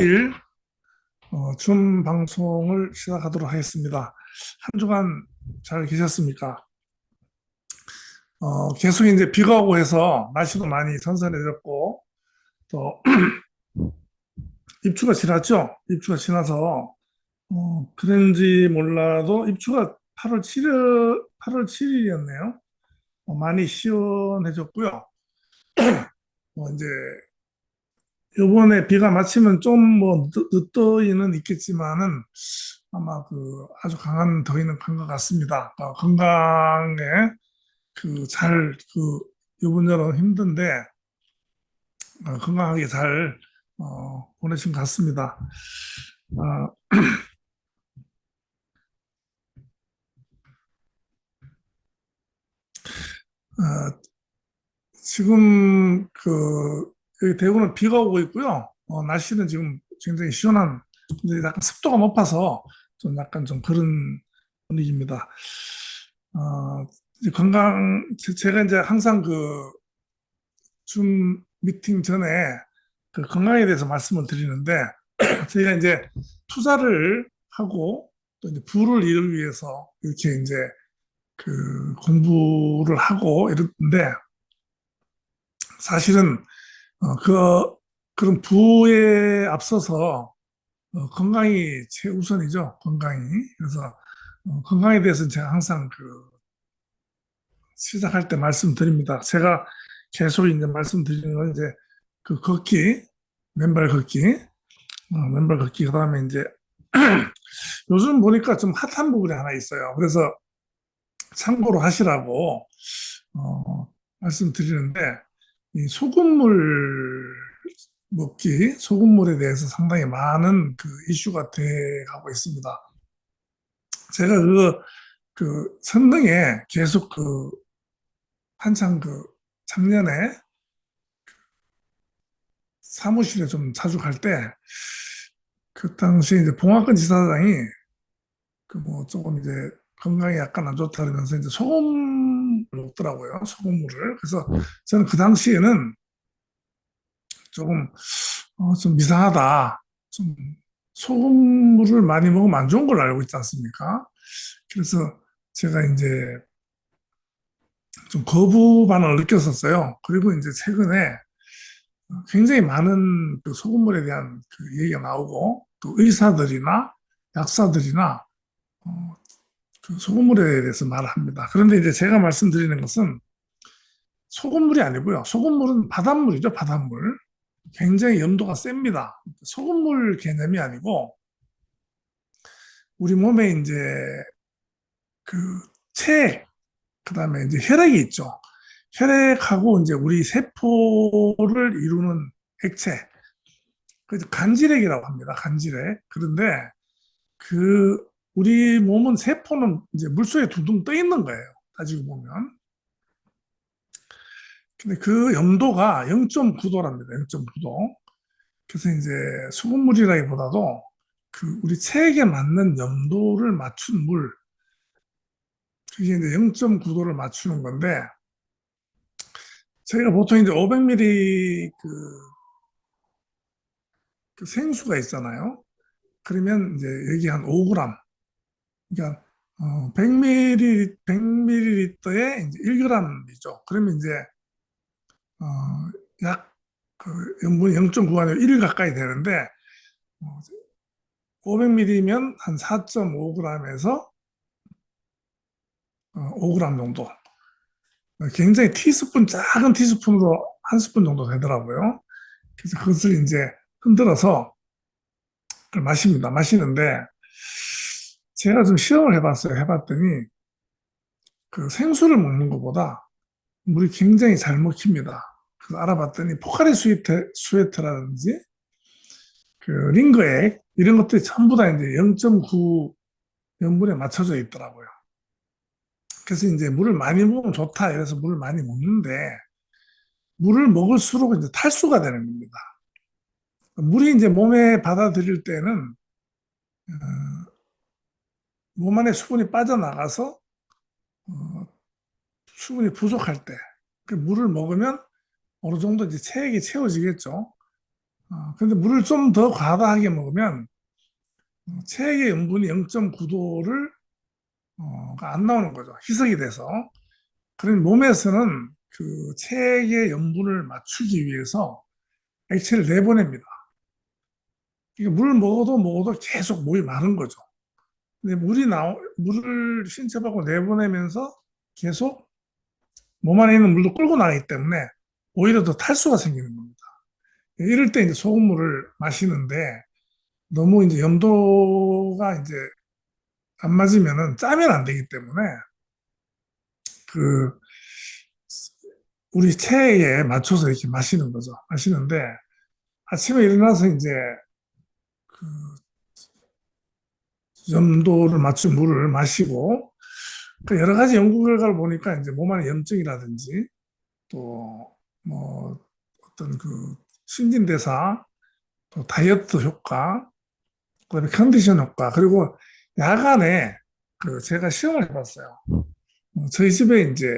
일 줌 방송을 시작하도록 하겠습니다. 한 주간 잘 계셨습니까? 계속 이제 비가 오고 해서 날씨도 많이 선선해졌고, 또 입추가 지났죠? 입추가 지나서, 그런지 몰라도 입추가 8월 7일, 8월 7일이었네요. 많이 시원해졌고요. 이제 요번에 비가 마치면 좀 뭐 늦더위는 있겠지만은 아마 아주 강한 더위는 간 것 같습니다. 건강에 요번 여름 힘든데 건강하게 잘 보내신 것 같습니다. 어, 어, 지금 여기 대구는 비가 오고 있고요. 날씨는 지금 굉장히 시원한, 근데 약간 습도가 높아서 좀 약간 좀 그런 분위기입니다. 이제 제가 이제 항상 줌 미팅 전에 건강에 대해서 말씀을 드리는데, 저희가 이제 투자를 하고 또 이제 부를 이루기 위해서 이렇게 이제 공부를 하고 이러는데, 사실은 그런 부에 앞서서 건강이 최우선이죠. 건강이. 그래서 건강에 대해서는 제가 항상 시작할 때 말씀드립니다. 제가 계속 이제 말씀드리는 건 이제 걷기, 맨발 걷기, 맨발 걷기, 그 다음에 이제 요즘 보니까 좀 핫한 부분이 하나 있어요. 그래서 참고로 하시라고, 말씀드리는데, 이 소금물 먹기, 소금물에 대해서 상당히 많은 이슈가 돼 가고 있습니다. 제가 선릉에 계속 한창 작년에 사무실에 좀 자주 갈 때, 그 당시에 이제 봉화권 지사장이 뭐 조금 이제 건강에 약간 안 좋다 그러면서 이제 소금을 먹더라고요. 소금물을. 그래서 저는 그 당시에는 조금 좀 이상하다. 좀 소금물을 많이 먹으면 안 좋은 걸로 알고 있지 않습니까? 그래서 제가 이제 좀 거부 반응을 느꼈었어요. 그리고 이제 최근에 굉장히 많은 소금물에 대한 얘기가 나오고 또 의사들이나 약사들이나 어, 소금물에 대해서 말을 합니다. 그런데 이제 제가 말씀드리는 것은 소금물이 아니고요. 소금물은 바닷물이죠, 바닷물. 굉장히 염도가 셉니다. 소금물 개념이 아니고 우리 몸에 이제 그 체액, 그다음에 이제 혈액이 있죠. 혈액하고 이제 우리 세포를 이루는 액체, 그래서 간질액이라고 합니다. 간질액. 그런데 우리 몸은 세포는 이제 물속에 둥둥 떠 있는 거예요. 따지고 보면. 근데 그 염도가 0.9도랍니다. 0.9도. 그래서 이제 수돗물이라기보다도 우리 체액에 맞는 염도를 맞춘 물, 그게 이제 0.9도를 맞추는 건데, 저희가 보통 이제 500ml 그 생수가 있잖아요. 그러면 이제 여기 한 5g, 그러니까 100ml, 100ml에 이제 1g이죠. 그러면 이제 약 염분이 0.9가 아니라 1 가까이 되는데 500ml면 한 4.5g에서 5g 정도. 굉장히 작은 티스푼으로 한 스푼 정도 되더라고요. 그래서 그것을 이제 흔들어서 그걸 마십니다. 마시는데 제가 좀 시험을 해봤어요. 해봤더니 생수를 먹는 것보다 물이 굉장히 잘 먹힙니다. 그래서 알아봤더니 포카리 스웨트라든지 링거액 이런 것들이 전부 다 이제 0.9 염분에 맞춰져 있더라고요. 그래서 이제 물을 많이 먹으면 좋다. 이래서 물을 많이 먹는데 물을 먹을수록 이제 탈수가 되는 겁니다. 물이 이제 몸에 받아들일 때는 몸 안에 수분이 빠져나가서 어, 수분이 부족할 때 물을 먹으면 어느 정도 이제 체액이 채워지겠죠. 근데 물을 좀 더 과다하게 먹으면 체액의 염분이 0.9도를 안 나오는 거죠. 희석이 돼서. 그러니 몸에서는 그 체액의 염분을 맞추기 위해서 액체를 내보냅니다. 이게 물을 먹어도 먹어도 계속 목이 마른 거죠. 근데 물을 신체 밖으로 내보내면서 계속 몸 안에 있는 물도 끌고 나가기 때문에 오히려 더 탈수가 생기는 겁니다. 이럴 때 이제 소금물을 마시는데 너무 이제 염도가 이제 안 맞으면은 짜면 안 되기 때문에 그 우리 체에 맞춰서 이렇게 마시는 거죠. 마시는데 아침에 일어나서 이제 그 염도를 맞춘 물을 마시고 그 여러 가지 연구 결과를 보니까 이제 몸 안에 염증이라든지 또 뭐 어떤 그 신진대사 또 다이어트 효과 그다음에 컨디션 효과 그리고 야간에 그 제가 시험을 해봤어요. 저희 집에 이제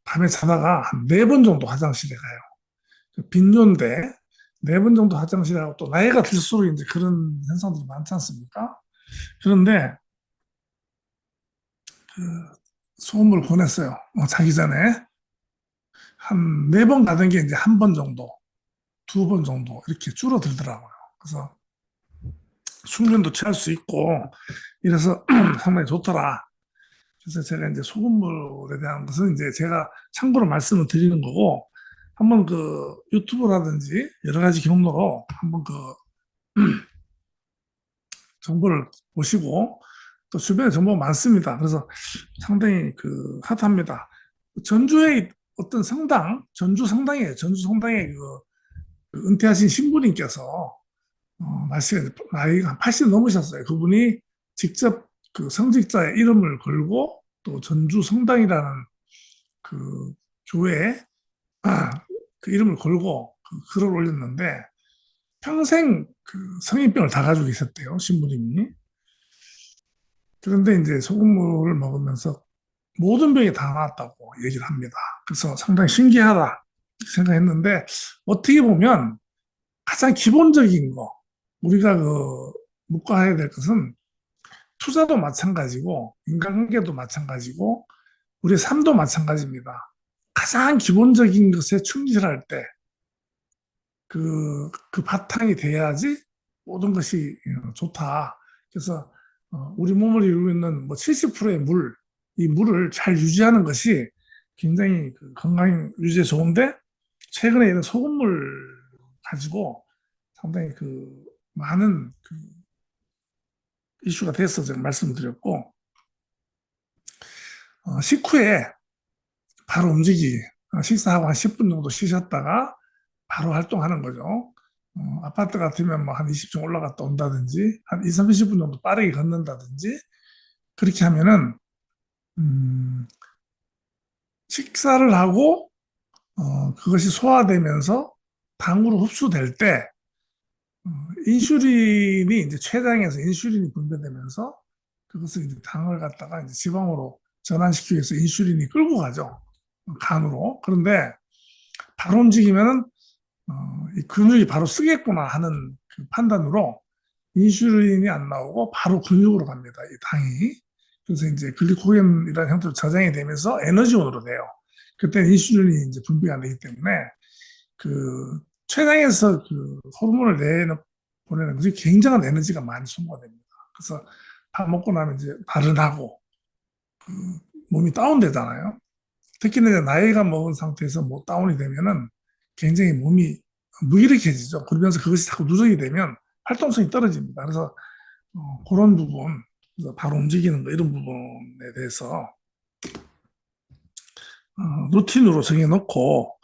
밤에 자다가 한 네 번 정도 화장실에 가요. 빈뇨인데 네 번 정도 화장실에 가고 또 나이가 들수록 이제 그런 현상들이 많지 않습니까? 그런데 그 소음을 보냈어요. 자기 전에 한 네 번 가던 게 이제 한 번 정도, 두 번 정도 이렇게 줄어들더라고요. 그래서 숙면도 취할 수 있고 이래서 상당히 좋더라. 그래서 제가 이제 소금물에 대한 것은 이제 제가 참고로 말씀을 드리는 거고 한번 그 유튜브라든지 여러 가지 경로로 한번 그 정보를 보시고 또 주변에 정보가 많습니다. 그래서 상당히 그 핫합니다. 전주의 어떤 성당, 전주 성당에 그 은퇴하신 신부님께서 나이가 한 80 넘으셨어요. 그분이 직접 그 성직자의 이름을 걸고 또 전주 성당이라는 그 교회에 그 이름을 걸고 그 글을 올렸는데 평생 그 성인병을 다 가지고 계셨대요, 신부님이. 그런데 이제 소금물을 먹으면서 모든 병이 다 나았다고 얘기를 합니다. 그래서 상당히 신기하다 생각했는데 어떻게 보면 가장 기본적인 거 우리가 그 묵과해야 될 것은 투자도 마찬가지고 인간관계도 마찬가지고 우리의 삶도 마찬가지입니다. 가장 기본적인 것에 충실할 때 그 바탕이 돼야지 모든 것이 좋다. 그래서 우리 몸을 이루고 있는 뭐 70%의 물, 이 물을 잘 유지하는 것이 굉장히 그 건강 유지에 좋은데 최근에 이런 소금물 가지고 상당히 그 많은 그 이슈가 돼서 제가 말씀을 드렸고 식후에 바로 움직이기 식사하고 한 10분 정도 쉬셨다가 바로 활동하는 거죠. 아파트 같으면 뭐 한 20층 올라갔다 온다든지 한 2, 30분 정도 빠르게 걷는다든지 그렇게 하면은 음, 식사를 하고 그것이 소화되면서 당으로 흡수될 때 인슐린이 이제 췌장에서 인슐린이 분비되면서 그것을 이제 당을 갖다가 이제 지방으로 전환시키기 위해서 인슐린이 끌고 가죠. 간으로. 그런데 바로 움직이면은 이 근육이 바로 쓰겠구나 하는 그 판단으로 인슐린이 안 나오고 바로 근육으로 갑니다. 이 당이. 그래서 이제 글리코겐이라는 형태로 저장이 되면서 에너지원으로 돼요. 그때 인슐린이 이제 분비가 되기 때문에 그 췌장에서 그 호르몬을 보내는 것이 굉장한 에너지가 많이 소모가 됩니다. 그래서 밥 먹고 나면 이제 발은하고 그 몸이 다운되잖아요. 특히나 이제 나이가 먹은 상태에서 뭐 다운이 되면은 굉장히 몸이 무기력해지죠. 그러면서 그것이 자꾸 누적이 되면 활동성이 떨어집니다. 그래서 그런 부분, 그래서 바로 움직이는 거 이런 부분에 대해서 루틴으로 정해놓고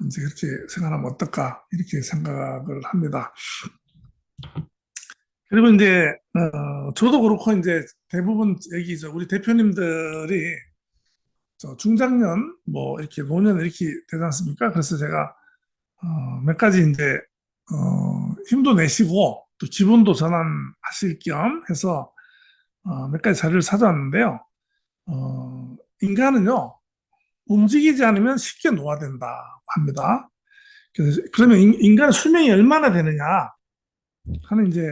이제 그렇게 생각하면 어떨까 이렇게 생각을 합니다. 그리고 이제 저도 그렇고 이제 대부분 얘기죠. 우리 대표님들이 저 중장년 뭐 이렇게 노년 이렇게 되지 않습니까? 그래서 제가 몇 가지 이제 힘도 내시고 또 기분도 전환하실 겸 해서 몇 가지 자료를 찾아왔는데요. 인간은요 움직이지 않으면 쉽게 노화된다 합니다. 그러면 인간 수명이 얼마나 되느냐 하는 이제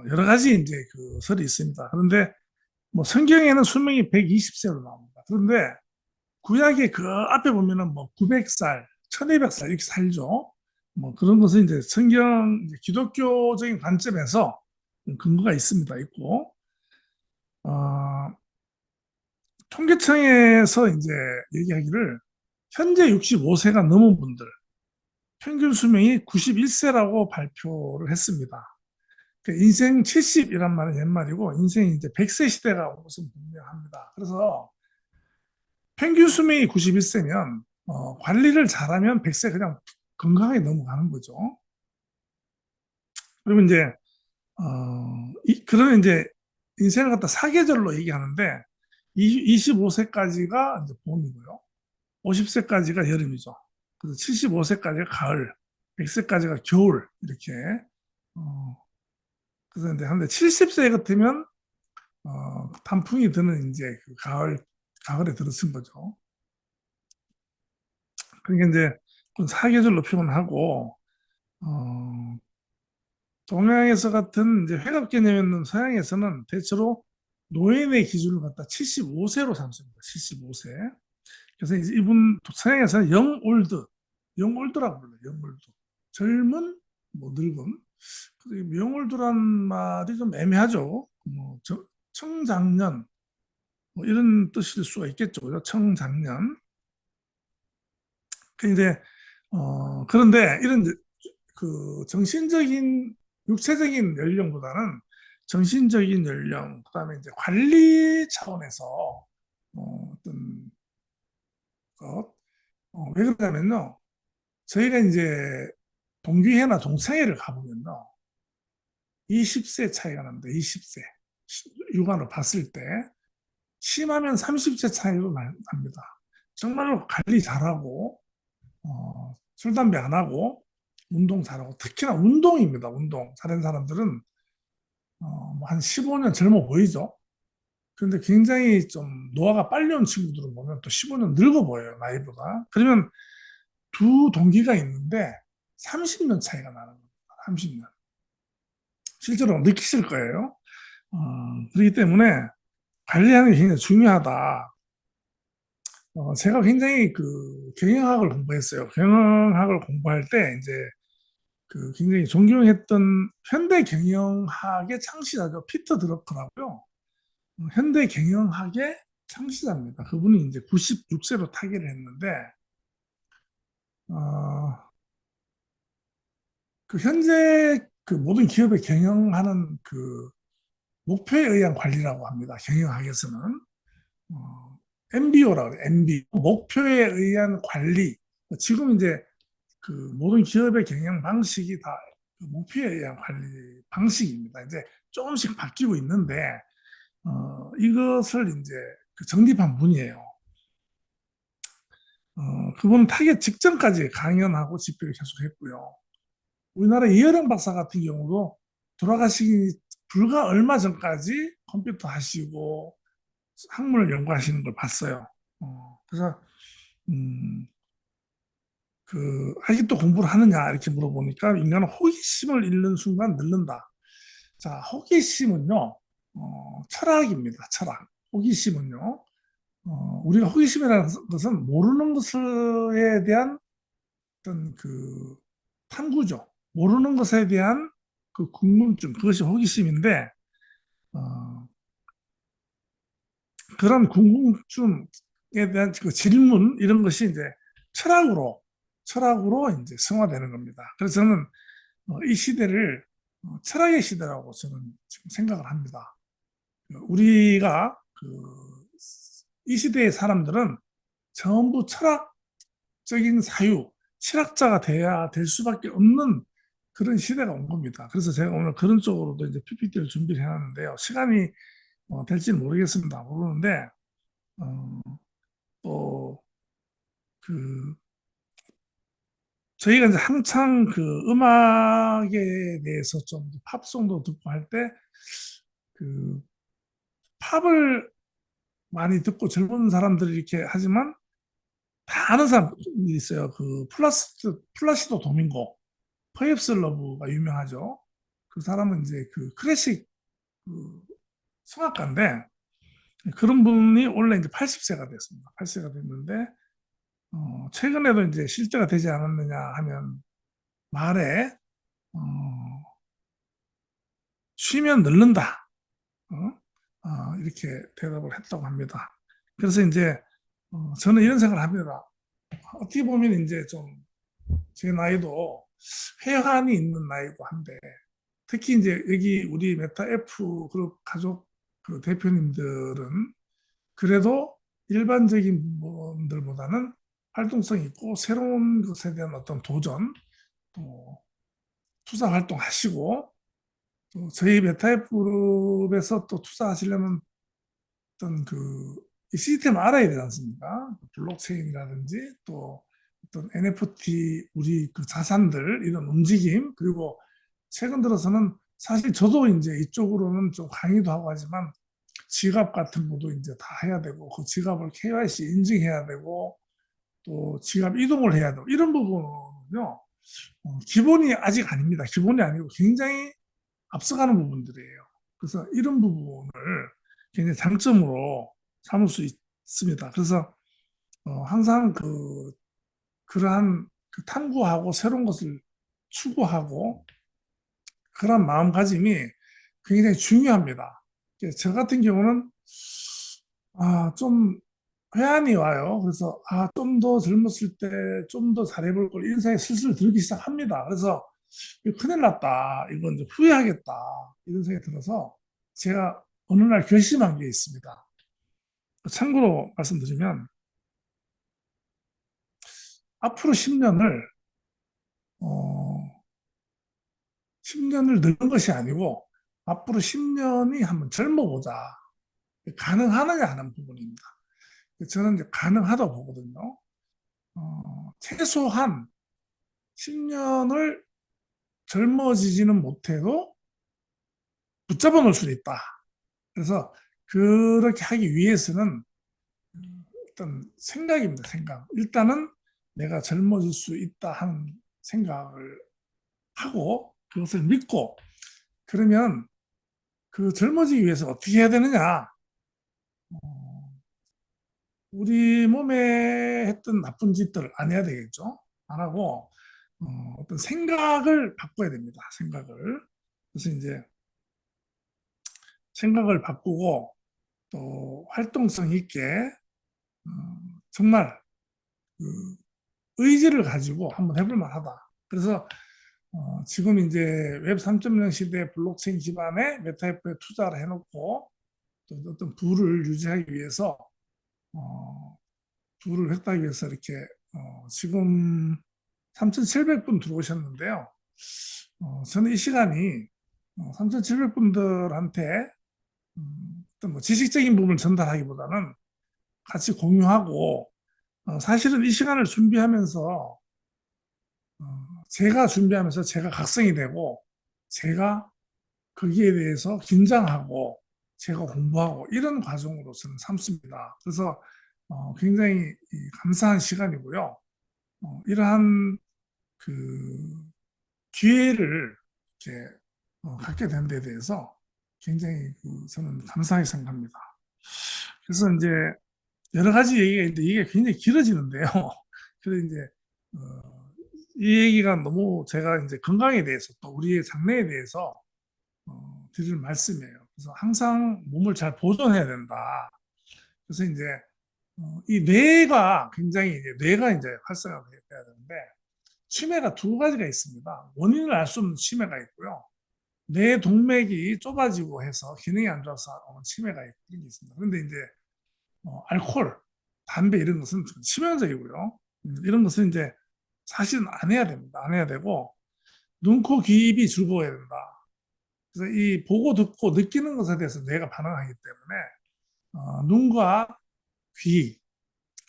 여러 가지 이제 그 설이 있습니다. 그런데 뭐 성경에는 수명이 120세로 나옵니다. 그런데 구약의 그 앞에 보면은 뭐 900살, 1200살 이렇게 살죠. 뭐 그런 것은 이제 성경, 이제 기독교적인 관점에서 근거가 있습니다. 있고, 어, 통계청에서 이제 얘기하기를 현재 65세가 넘은 분들 평균 수명이 91세라고 발표를 했습니다. 그 인생 70이란 말은 옛말이고 인생이 이제 100세 시대가 온 것은 분명합니다. 그래서 평균 수명이 91세면 관리를 잘하면 100세 그냥 건강하게 넘어가는 거죠. 그러면 이제 그러면 이제 인생을 갖다 사계절로 얘기하는데 25세까지가 이제 봄이고요. 50세까지가 여름이죠. 그래서 75세까지가 가을, 100세까지가 겨울 이렇게 어, 그래서 이제 한데 70세 같으면 단풍이 드는 이제 그 가을에 들어선 거죠. 그러니까 이제 그 사계절로 표현하고 어, 동양에서 같은 이제 회갑 개념이 있는 서양에서는 대체로 노인의 기준을 갖다 75세로 삼습니다. 75세. 그래서 이제 이분 서양에서는 영올드라고 불러요. 영올드. 젊은, 뭐 늙은. 영올드란 말이 좀 애매하죠. 뭐 청장년 뭐 이런 뜻일 수가 있겠죠. 그죠? 청장년. 근데 그런데 이런 그 정신적인 육체적인 연령보다는 정신적인 연령, 그다음에 이제 관리 차원에서 어떤 것, 왜 그러냐면요. 저희가 이제 동기회나 동창회를 가보면요. 20세 차이가 납니다. 20세. 육안으로 봤을 때. 심하면 30세 차이로 납니다. 정말로 관리 잘하고, 술, 담배 안 하고, 운동 잘하고, 특히나 운동입니다. 운동. 잘하는 사람들은 뭐한 15년 젊어 보이죠. 그런데 굉장히 좀 노화가 빨리 온 친구들을 보면 또 15년 늙어 보여요. 나이보다. 그러면 두 동기가 있는데 30년 차이가 나는 겁니다. 30년. 실제로 느끼실 거예요. 그렇기 때문에 관리하는 게 굉장히 중요하다. 제가 굉장히 그 경영학을 공부했어요. 경영학을 공부할 때 이제 그 굉장히 존경했던 현대 경영학의 창시자죠. 피터 드러커라고요. 현대 경영학의 창시자입니다. 그분이 이제 96세로 타계를 했는데, 어, 그 현재 그 모든 기업의 경영하는 그 목표에 의한 관리라고 합니다. 경영학에서는. MBO라고 해요. MBO. 목표에 의한 관리. 지금 이제 그 모든 기업의 경영 방식이 다그 목표에 의한 관리 방식입니다. 이제 조금씩 바뀌고 있는데, 이것을 이제 그 정립한 분이에요. 그분은 타계 직전까지 강연하고 집회를 계속했고요. 우리나라 이혜령 박사 같은 경우도 돌아가시기 불과 얼마 전까지 컴퓨터 하시고 학문을 연구하시는 걸 봤어요. 그래서 음, 아직도 공부를 하느냐 이렇게 물어보니까 인간은 호기심을 잃는 순간 늙는다. 자, 호기심은요, 철학입니다. 철학. 호기심은요, 우리가 호기심이라는 것은 모르는 것에 대한 어떤 그 탐구죠. 모르는 것에 대한 그 궁금증, 그것이 호기심인데, 어, 그런 궁금증에 대한 그 질문, 이런 것이 이제 철학으로, 철학으로 이제 승화되는 겁니다. 그래서 저는 이 시대를 철학의 시대라고 저는 지금 생각을 합니다. 우리가 이 시대의 사람들은 전부 철학적인 사유, 철학자가 돼야 될 수밖에 없는 그런 시대가 온 겁니다. 그래서 제가 오늘 그런 쪽으로도 이제 PPT를 준비를 해놨는데요. 시간이 될지는 모르겠습니다. 모르는데 또 그 저희가 이제 한창 그 음악에 대해서 좀 팝송도 듣고 할 때 그 팝을 많이 듣고 젊은 사람들이 이렇게 하지만 다 아는 사람이 있어요. 그 플라시도 도밍고, 퍼엡스 러브가 유명하죠. 그 사람은 이제 그 클래식 그 성악가인데 그런 분이 원래 이제 80세가 됐습니다. 80세가 됐는데 최근에도 이제 실제가 되지 않았느냐 하면 말에 어, 쉬면 늙는다. 이렇게 대답을 했다고 합니다. 그래서 이제 저는 이런 생각을 합니다. 어떻게 보면 이제 좀 제 나이도 회한이 있는 나이고 한데 특히 이제 여기 우리 메타 F 그룹 가족 그 대표님들은 그래도 일반적인 분들보다는 활동성 있고 새로운 것에 대한 어떤 도전, 또 투자 활동 하시고 또 저희 메타 F그룹에서 또 투자하시려면 어떤 이 시스템 알아야 되지 않습니까? 블록체인이라든지 또 어떤 NFT 우리 그 자산들 이런 움직임 그리고 최근 들어서는 사실 저도 이제 이쪽으로는 좀 강의도 하고 하지만 지갑 같은 것도 이제 다 해야 되고 그 지갑을 KYC 인증해야 되고 또 지갑 이동을 해야 되고 이런 부분은요 기본이 아직 아닙니다. 기본이 아니고 굉장히 앞서가는 부분들이에요. 그래서 이런 부분을 굉장히 장점으로 삼을 수 있습니다. 그래서 항상 그러한 그 탐구하고 새로운 것을 추구하고 그런 마음가짐이 굉장히 중요합니다. 저 같은 경우는 좀 회한이 와요. 그래서 좀 더 젊었을 때 좀 더 잘해볼 걸 이런 생각이 슬슬 들기 시작합니다. 그래서 이거 큰일 났다. 이건 이제 후회하겠다. 이런 생각이 들어서 제가 어느 날 결심한 게 있습니다. 참고로 말씀드리면 앞으로 10년을 10년을 늙은 것이 아니고 앞으로 10년이 한번 젊어보자. 가능하느냐 하는 부분입니다. 저는 이제 가능하다고 보거든요. 최소한 10년을 젊어지지는 못해도 붙잡아 놓을 수는 있다. 그래서 그렇게 하기 위해서는 어떤 생각입니다. 생각. 일단은 내가 젊어질 수 있다 하는 생각을 하고 그것을 믿고 그러면 그 젊어지기 위해서 어떻게 해야 되느냐? 우리 몸에 했던 나쁜 짓들 안 해야 되겠죠? 안 하고 어떤 생각을 바꿔야 됩니다. 생각을. 그래서 이제 생각을 바꾸고 또 활동성 있게 정말 그 의지를 가지고 한번 해볼 만하다. 그래서 지금 이제 웹 3.0 시대 블록체인 기반의 메타에프에 투자를 해놓고 또 어떤 부를 유지하기 위해서 어, 부를 획득하기 위해서 이렇게 지금 3,700분 들어오셨는데요. 저는 이 시간이 3,700분들한테 어떤 뭐 지식적인 부분을 전달하기보다는 같이 공유하고 사실은 이 시간을 준비하면서 제가 준비하면서 제가 각성이 되고 제가 거기에 대해서 긴장하고 제가 공부하고 이런 과정으로 저는 삼습니다. 그래서 굉장히 감사한 시간이고요. 이러한 그 기회를 이렇게 갖게 된 데 대해서 굉장히 저는 감사하게 생각합니다. 그래서 이제 여러 가지 얘기가 있는데 이게 굉장히 길어지는데요. 그래서 이제 이 얘기가 너무 제가 이제 건강에 대해서 또 우리의 장래에 대해서 드릴 말씀이에요. 그래서 항상 몸을 잘 보존해야 된다. 그래서 이제 이 뇌가 굉장히 이제 뇌가 이제 활성화가 돼야 되는데 치매가 두 가지가 있습니다. 원인을 알 수 없는 치매가 있고요. 뇌 동맥이 좁아지고 해서 기능이 안 좋아서 치매가 있습니다. 그런데 이제 알코올, 담배 이런 것은 치명적이고요. 이런 것은 이제 사실은 안 해야 됩니다. 안 해야 되고 눈, 코, 귀, 입이 즐거워야 된다. 그래서 이 보고 듣고 느끼는 것에 대해서 뇌가 반응하기 때문에 눈과 귀,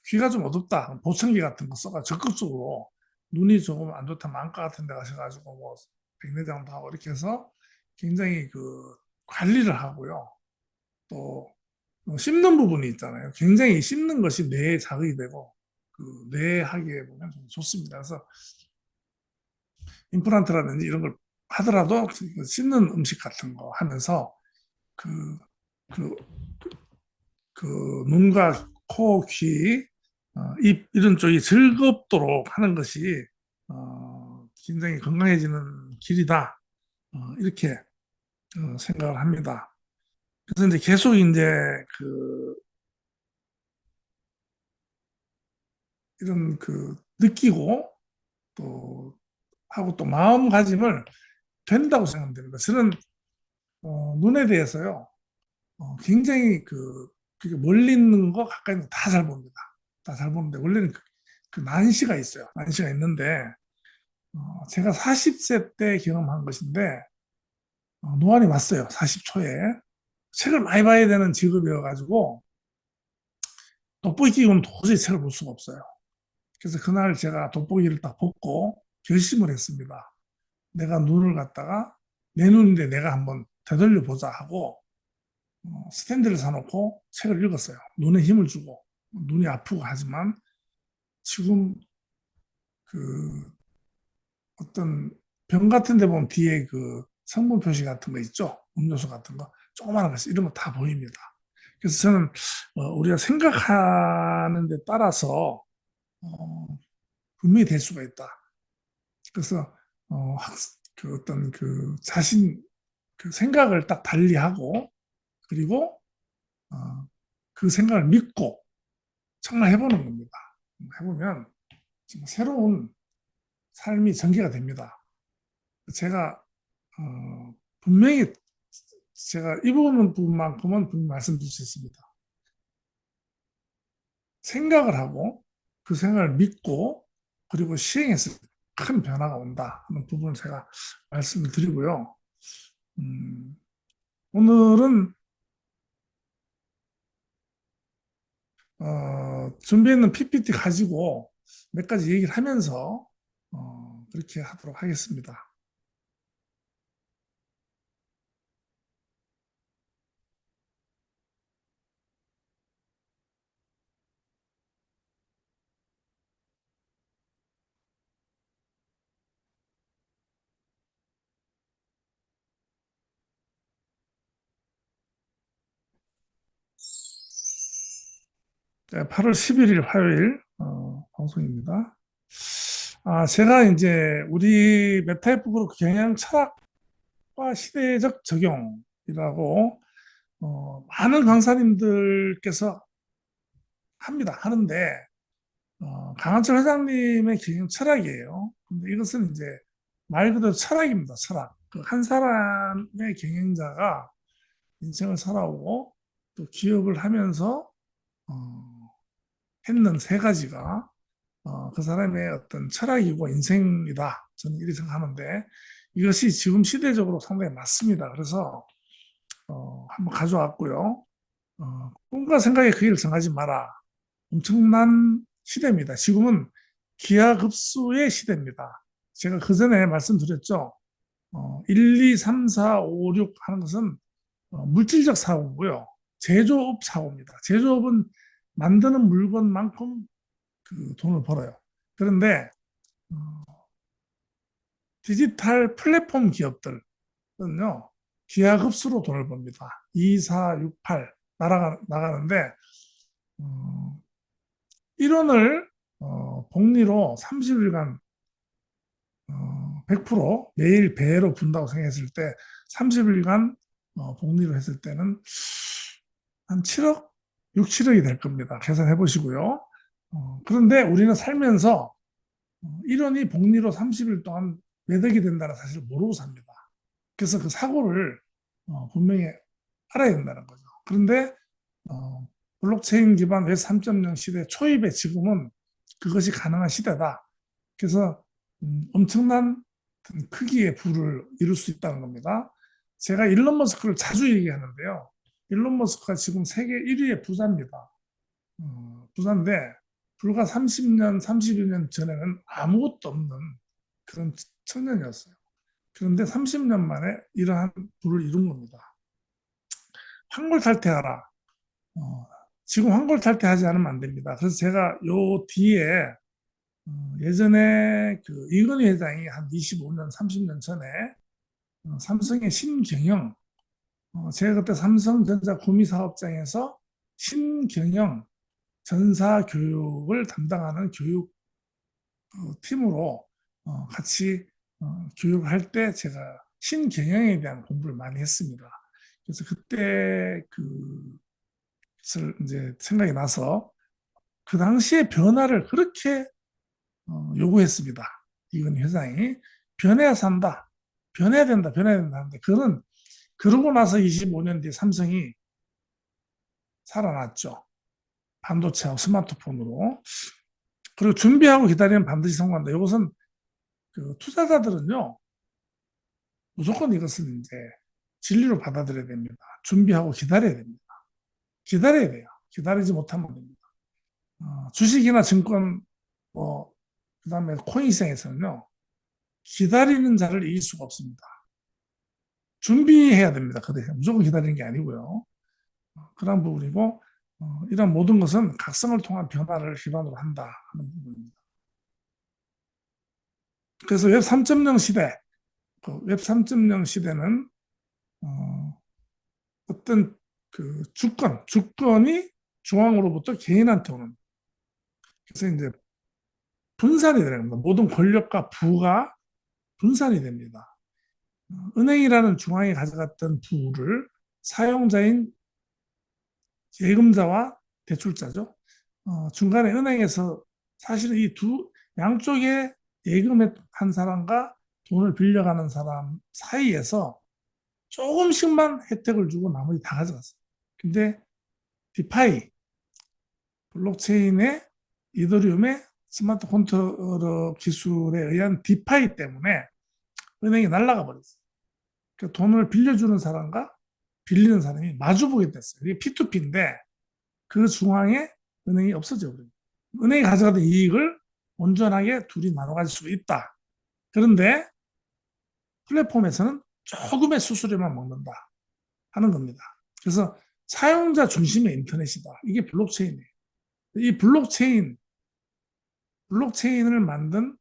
귀가 좀 어둡다. 보청기 같은 거 써가 적극적으로 눈이 조금 안 좋다면 안과 같은 데 가셔가지고 뭐 백내장도 하고 이렇게 해서 굉장히 관리를 하고요. 또 씹는 부분이 있잖아요. 굉장히 씹는 것이 뇌에 자극이 되고 그 뇌하게 보면 좀 좋습니다. 그래서 임플란트라든지 이런 걸 하더라도 그 씹는 음식 같은 거 하면서 그, 그, 그 눈과 코, 귀, 입 이런 쪽이 즐겁도록 하는 것이 굉장히 건강해지는 길이다. 이렇게 생각을 합니다. 그래서 이제 계속 이제 그 이런 그 느끼고 또 하고 또 마음가짐을 된다고 생각됩니다. 저는 눈에 대해서요 굉장히 그게 멀리 있는 거 가까이 있는 거 다 잘 봅니다. 다 잘 보는데 원래는 그 난시가 있어요. 난시가 있는데 제가 40세 때 경험한 것인데 노안이 왔어요. 40초에 책을 많이 봐야 되는 직업이어가지고 돋보기 끼고는 도저히 책을 볼 수가 없어요. 그래서 그날 제가 돋보기를 딱 벗고 결심을 했습니다. 내가 눈을 갖다가 내 눈인데 내가 한번 되돌려 보자 하고 스탠드를 사놓고 책을 읽었어요. 눈에 힘을 주고 눈이 아프고 하지만 지금 그 어떤 병 같은 데 보면 뒤에 그 성분 표시 같은 거 있죠. 음료수 같은 거 조그마한 거 이런 거 다 보입니다. 그래서 저는 우리가 생각하는 데 따라서 분명히 될 수가 있다. 그래서 그 어떤 그 자신 그 생각을 딱 달리하고 그리고 어, 그 생각을 믿고 정말 해보는 겁니다. 해보면 정말 새로운 삶이 전개가 됩니다. 제가 분명히 제가 이 부분만큼은 분명히 말씀드릴 수 있습니다. 생각을 하고 그 생각을 믿고 그리고 시행했을 때 큰 변화가 온다 하는 부분을 제가 말씀을 드리고요. 음, 오늘은 준비했는 PPT 가지고 몇 가지 얘기를 하면서 그렇게 하도록 하겠습니다. 네, 8월 11일 화요일 방송입니다. 제가 이제 우리 메타에프그룹 경영 철학과 시대적 적용이라고 많은 강사님들께서 합니다. 하는데 강한철 회장님의 경영 철학이에요. 근데 이것은 이제 말 그대로 철학입니다. 철학. 그 한 사람의 경영자가 인생을 살아오고 또 기업을 하면서 어, 했는 세 가지가 그 사람의 어떤 철학이고 인생이다. 저는 이렇게 생각하는데 이것이 지금 시대적으로 상당히 맞습니다. 그래서 한번 가져왔고요. 꿈과 생각의 그 길을 정하지 마라. 엄청난 시대입니다. 지금은 기하급수의 시대입니다. 제가 그 전에 말씀드렸죠. 1, 2, 3, 4, 5, 6 하는 것은 물질적 사고고요. 제조업 사고입니다. 제조업은 만드는 물건만큼 그 돈을 벌어요. 그런데 디지털 플랫폼 기업들은요, 기하급수로 돈을 법니다. 2, 4, 6, 8 나가는데 1원을 복리로 30일간 100% 매일 배로 분다고 생각했을 때 30일간 복리로 했을 때는 한 7억, 6, 7억이 될 겁니다. 계산해 보시고요. 그런데 우리는 살면서 1원이 복리로 30일 동안 몇 억이 된다는 사실을 모르고 삽니다. 그래서 그 사고를 분명히 알아야 된다는 거죠. 그런데 어, 블록체인 기반 웹 3.0 시대 초입의 지금은 그것이 가능한 시대다. 그래서 엄청난 크기의 부를 이룰 수 있다는 겁니다. 제가 일론 머스크를 자주 얘기하는데요. 일론 머스크가 지금 세계 1위의 부자입니다. 부자인데 불과 30년, 32년 전에는 아무것도 없는 그런 청년이었어요. 그런데 30년 만에 이러한 부를 이룬 겁니다. 환골탈태하라. 어, 지금 환골탈태하지 않으면 안 됩니다. 그래서 제가 요 뒤에 예전에 그 이건희 회장이 한 25년, 30년 전에 삼성의 신경영, 제가 그때 삼성전자 구미사업장에서 신경영 전사 교육을 담당하는 교육 팀으로 같이 교육할 때 제가 신경영에 대한 공부를 많이 했습니다. 그래서 그때 그것을 이제 생각이 나서 그 당시에 변화를 그렇게 요구했습니다. 이건 회장이 변해야 산다, 변해야 된다, 변해야 된다 하는데 그는 그러고 나서 25년 뒤에 삼성이 살아났죠. 반도체하고 스마트폰으로. 그리고 준비하고 기다리면 반드시 성공한다. 이것은 그 투자자들은요, 무조건 이것은 이제 진리로 받아들여야 됩니다. 준비하고 기다려야 됩니다. 기다려야 돼요. 기다리지 못하면 안 됩니다. 주식이나 증권, 뭐, 그 다음에 코인 시장에서는요, 기다리는 자를 이길 수가 없습니다. 준비해야 됩니다. 그 대신 무조건 기다리는 게 아니고요. 그런 부분이고, 이런 모든 것은 각성을 통한 변화를 기반으로 한다 하는 부분입니다. 그래서 웹 3.0 시대, 웹 3.0 시대는 어떤 그 주권이 중앙으로부터 개인한테 오는. 그래서 이제 분산이 되는 겁니다. 모든 권력과 부가 분산이 됩니다. 은행이라는 중앙이 가져갔던 부를 사용자인 예금자와 대출자죠. 중간에 은행에서 사실은 이 두 양쪽에 예금한 사람과 돈을 빌려가는 사람 사이에서 조금씩만 혜택을 주고 나머지 다 가져갔어요. 근데 디파이, 블록체인의 이더리움의 스마트 컨트롤러 기술에 의한 디파이 때문에 은행이 날아가 버렸어요. 그 돈을 빌려주는 사람과 빌리는 사람이 마주보게 됐어요. 이게 P2P인데 그 중앙에 은행이 없어져 버립니다. 은행이 가져가던 이익을 온전하게 둘이 나눠 가질 수 있다. 그런데 플랫폼에서는 조금의 수수료만 먹는다 하는 겁니다. 그래서 사용자 중심의 인터넷이다. 이게 블록체인이에요. 이 블록체인을 만든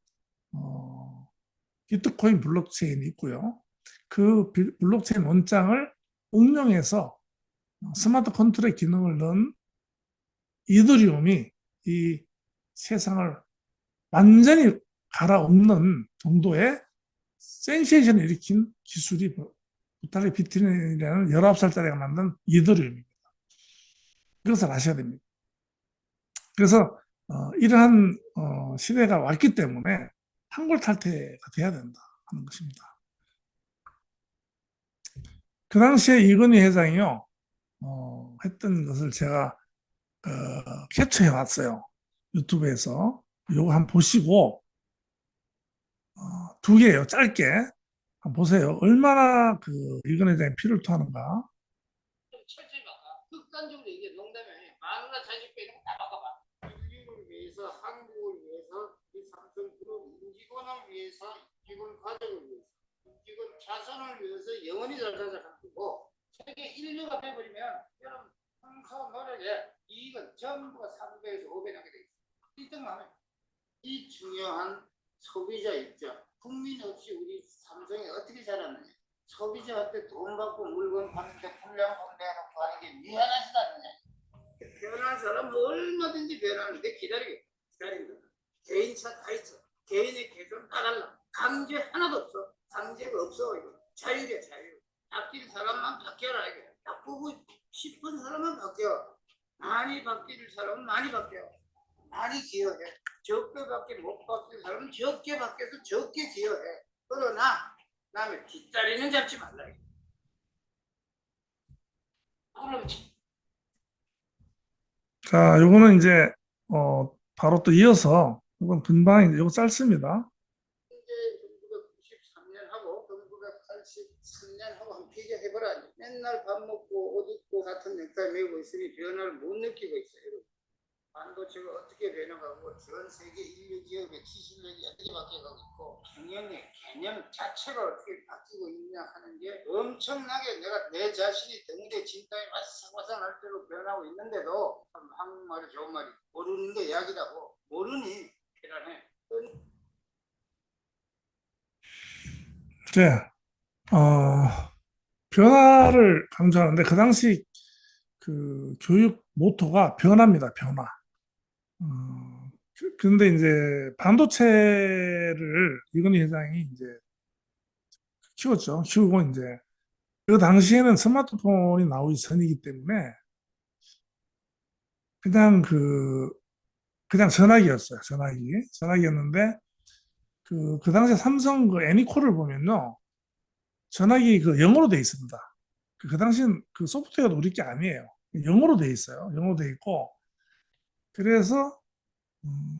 비트코인 블록체인이 있고요. 그 블록체인 원장을 응용해서 스마트 컨트롤의 기능을 넣은 이더리움이 이 세상을 완전히 갈아엎는 정도의 센세이션을 일으킨 기술이 부탈리 비트코인이라는 19살짜리가 만든 이더리움입니다. 그것을 아셔야 됩니다. 그래서 이러한 시대가 왔기 때문에 한골탈태가 돼야 된다 하는 것입니다. 그 당시에 이건희 회장이요 했던 것을 제가 캡처해 왔어요. 유튜브에서 요거 한번 보시고 두 개예요. 짧게 한번 보세요. 얼마나 그 이건희 회장이 피를 토하는가. 철저히 막아. 극단적으로 이게 농담이 마누라 자식 빼는 거다 막아봐. 인류를 위해서, 한국을 위해서, 이 삼성그룹 임직원을 위해서, 임직원 가족을 위해서, 임직원 자손을 위해서 영원히 잘 살아가는 거고, 세계 인류가 돼버리면 여러분 평소 노력에 이익은 전부가 300에서 500 하게 돼 있어. 1등만 해. 이 중요한 소비자 입장. 국민 없이 우리 삼성이 어떻게 자랐느냐. 소비자한테 돈 받고 물건 파는데 불량품 내놓고 하는 게 미안하지도 않느냐. 변한 사람은 얼마든지 변하는데 기다린다. 개인차 다 있어. 개인의 계획은 다 달라. 강제 하나도 없어. 강제가 없어. 이거 자율이야, 자율. 바뀔 사람만 바뀌어라. 이게 바꾸고 싶은 사람만 바뀌어. 많이 바뀔 사람은 많이 바뀌어. 많이 기여해. 적게밖에 못 바뀔 사람은 적게 바뀌어서 적게 기여해. 그러나 남의 뒷다리는 잡지 말라. 자, 요거는 이제 바로 또 이어서 이건 금방 이거 짧습니다. 이제 1993년 하고 1983년 하고 한 비교해보라. 맨날 밥 먹고 옷 입고 같은 넥타이 메고 있으니 변화를 못 느끼고 있어요. 반도체가 어떻게 변해가고 전 세계 인류 기업의 기술력이 어떻게 바뀌어가고 있고 경영의 개념 자체가 어떻게 바뀌고 있냐 하는 게 엄청나게 내가 내 자신이 등대 진땀이 바삭바삭 날 대로 변하고 있는데도 참 한국말이 좋은 말이 모르는 게 약이라고. 모르니 대단해. 이제 변화를 강조하는데 그 당시 그 교육 모토가 변화입니다. 변화. 근데 이제 반도체를 이건희 회장이 이제 키웠죠. 키우고 이제 그 당시에는 스마트폰이 나오기 전이기 때문에 그냥 그냥 전화기였어요. 전화기였는데 그 당시에 삼성 그 애니콜을 보면요. 전화기 그 영어로 돼 있습니다. 그 당시엔 그 소프트웨어도 우리 게 아니에요. 영어로 돼 있어요. 영어로 돼 있고 그래서 음,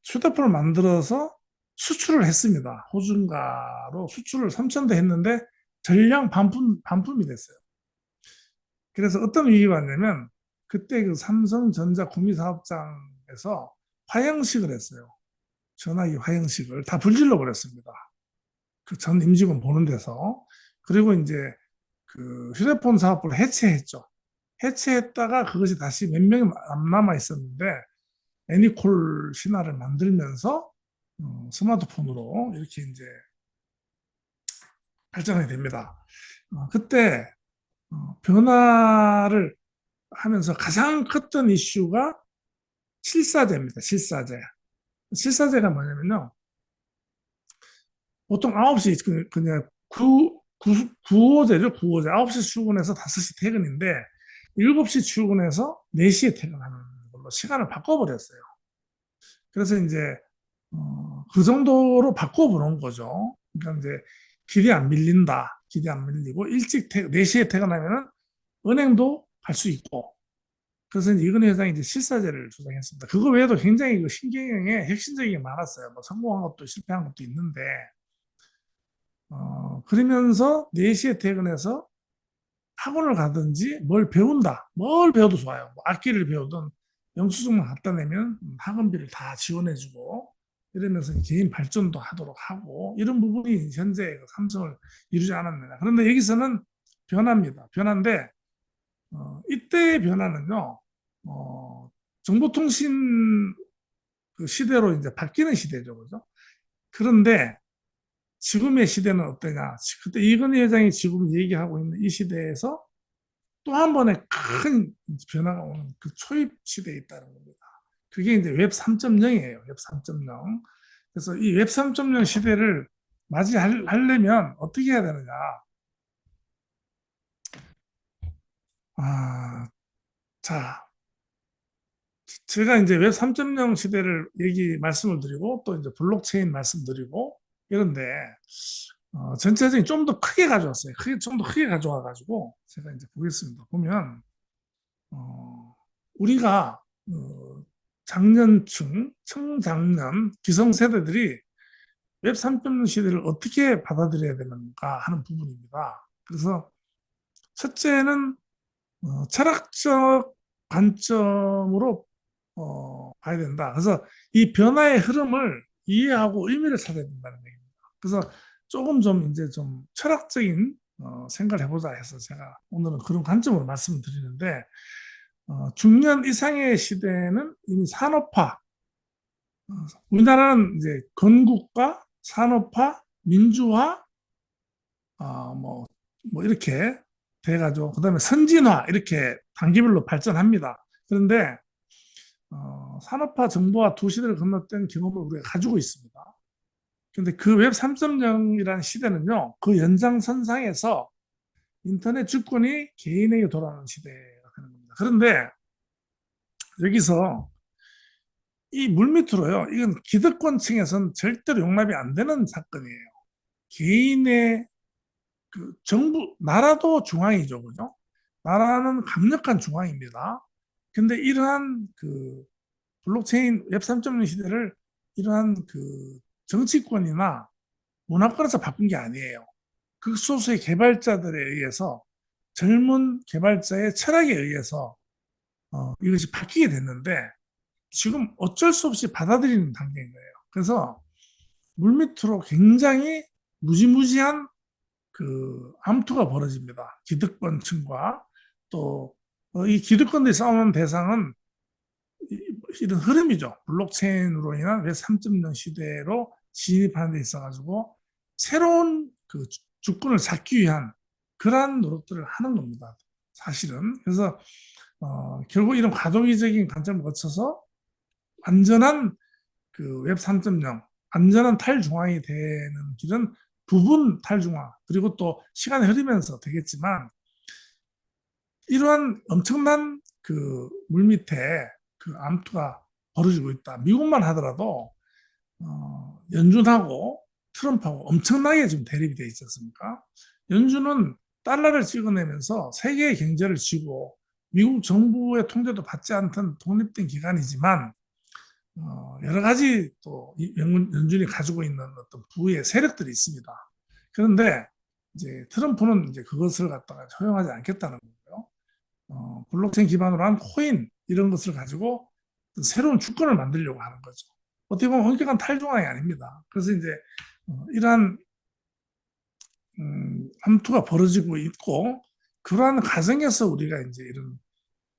휴대폰을 만들어서 수출을 했습니다. 호주인가로 수출을 3천 대 했는데 전량 반품이 됐어요. 그래서 어떤 위기가 왔냐면 그때 그 삼성전자 구미사업장에서 화형식을 했어요. 전화기 화형식을 다 불질러 버렸습니다. 그 전 임직원 보는 데서. 그리고 이제 그 휴대폰 사업을 해체했죠. 해체했다가 그것이 다시 몇 명이 남아 있었는데 애니콜 신화를 만들면서 스마트폰으로 이렇게 이제 발전이 됩니다. 그때 변화를 하면서 가장 컸던 이슈가 실사제입니다. 실사제. 실사제가 뭐냐면요. 보통 9시 그냥 9호제죠. 9호제. 9시 출근해서 5시 퇴근인데 7시 출근해서 4시에 퇴근하는 걸로 시간을 바꿔버렸어요. 그래서 이제 그 정도로 바꿔보는 거죠. 그러니까 이제 길이 안 밀린다. 길이 안 밀리고 일찍 4시에 퇴근하면은 은행도 갈 수 있고. 그래서 이제 이건희 회장이 이제 실사제를 주장했습니다. 그거 외에도 굉장히 그 신경영에 혁신적인 게 많았어요. 뭐 성공한 것도 실패한 것도 있는데, 그러면서 4시에 퇴근해서 학원을 가든지 뭘 배운다. 뭘 배워도 좋아요. 뭐 악기를 배우든 영수증만 갖다 내면 학원비를 다 지원해주고 이러면서 개인 발전도 하도록 하고 이런 부분이 현재 그 삼성을 이루지 않았느냐. 그런데 여기서는 변화입니다. 변화인데 이때의 변화는요. 정보통신 그 시대로 이제 바뀌는 시대죠. 그죠? 그런데 지금의 시대는 어떠냐? 그때 이건희 회장이 지금 얘기하고 있는 이 시대에서 또 한 번의 큰 변화가 오는 그 초입 시대에 있다는 겁니다. 그게 이제 웹 3.0이에요. 웹 3.0. 그래서 이 웹 3.0 시대를 맞이하려면 어떻게 해야 되느냐? 아, 자, 제가 이제 웹 3.0 시대를 말씀을 드리고 또 이제 블록체인 말씀드리고 이런데 전체적인 좀 더 크게 가져왔어요. 좀 더 크게 가져와 가지고 제가 이제 보겠습니다. 보면 우리가 장년층, 청장년, 기성세대들이 웹 3.0 시대를 어떻게 받아들여야 되는가 하는 부분입니다. 그래서 첫째는 철학적 관점으로 봐야 된다. 그래서 이 변화의 흐름을 이해하고 의미를 찾아야 된다는 얘기입니다. 그래서 조금 좀 이제 좀 철학적인 생각을 해보자 해서 제가 오늘은 그런 관점으로 말씀을 드리는데 중년 이상의 시대는 이미 산업화, 우리나라는 이제 건국과 산업화, 민주화, 뭐 이렇게 돼가지고 그다음에 선진화 이렇게 단계별로 발전합니다. 그런데 산업화 정보화 두 시대를 건너뛴 경험을 우리가 가지고 있습니다. 근데 그 웹 3.0이라는 시대는요, 그 연장선상에서 인터넷 주권이 개인에게 돌아가는 시대가 되는 겁니다. 그런데 여기서 이 물밑으로요, 이건 기득권층에서는 절대로 용납이 안 되는 사건이에요. 개인의 그 정부, 나라도 중앙이죠, 그죠? 나라는 강력한 중앙입니다. 근데 이러한 그 블록체인 웹 3.0 시대를 이러한 그 정치권이나 문화권에서 바꾼 게 아니에요. 극소수의 개발자들에 의해서 젊은 개발자의 철학에 의해서 이것이 바뀌게 됐는데 지금 어쩔 수 없이 받아들이는 단계인 거예요. 그래서 물밑으로 굉장히 무지무지한 그 암투가 벌어집니다. 기득권층과 또 이 기득권들이 싸우는 대상은 이런 흐름이죠. 블록체인으로 인한 웹 3.0 시대로 진입하는 데 있어가지고 새로운 그 주권을 잡기 위한 그러한 노력들을 하는 겁니다. 사실은. 그래서 결국 이런 과도기적인 관점을 거쳐서 완전한 그 웹 3.0, 완전한 탈중앙이 되는 길은 부분 탈중앙, 그리고 또 시간이 흐르면서 되겠지만 이러한 엄청난 그 물밑에 그 암투가 벌어지고 있다. 미국만 하더라도 연준하고 트럼프하고 엄청나게 지금 대립이 돼 있지 않습니까? 연준은 달러를 찍어내면서 세계의 경제를 쥐고 미국 정부의 통제도 받지 않던 독립된 기관이지만 여러 가지 또 연준이 가지고 있는 어떤 부의 세력들이 있습니다. 그런데 이제 트럼프는 이제 그것을 갖다가 허용하지 않겠다는 거고요. 블록체인 기반으로 한 코인 이런 것을 가지고 새로운 주권을 만들려고 하는 거죠. 어떻게 보면 엄격한 탈중앙이 아닙니다. 그래서 이제 이러한 함투가 벌어지고 있고 그러한 과정에서 우리가 이제 이런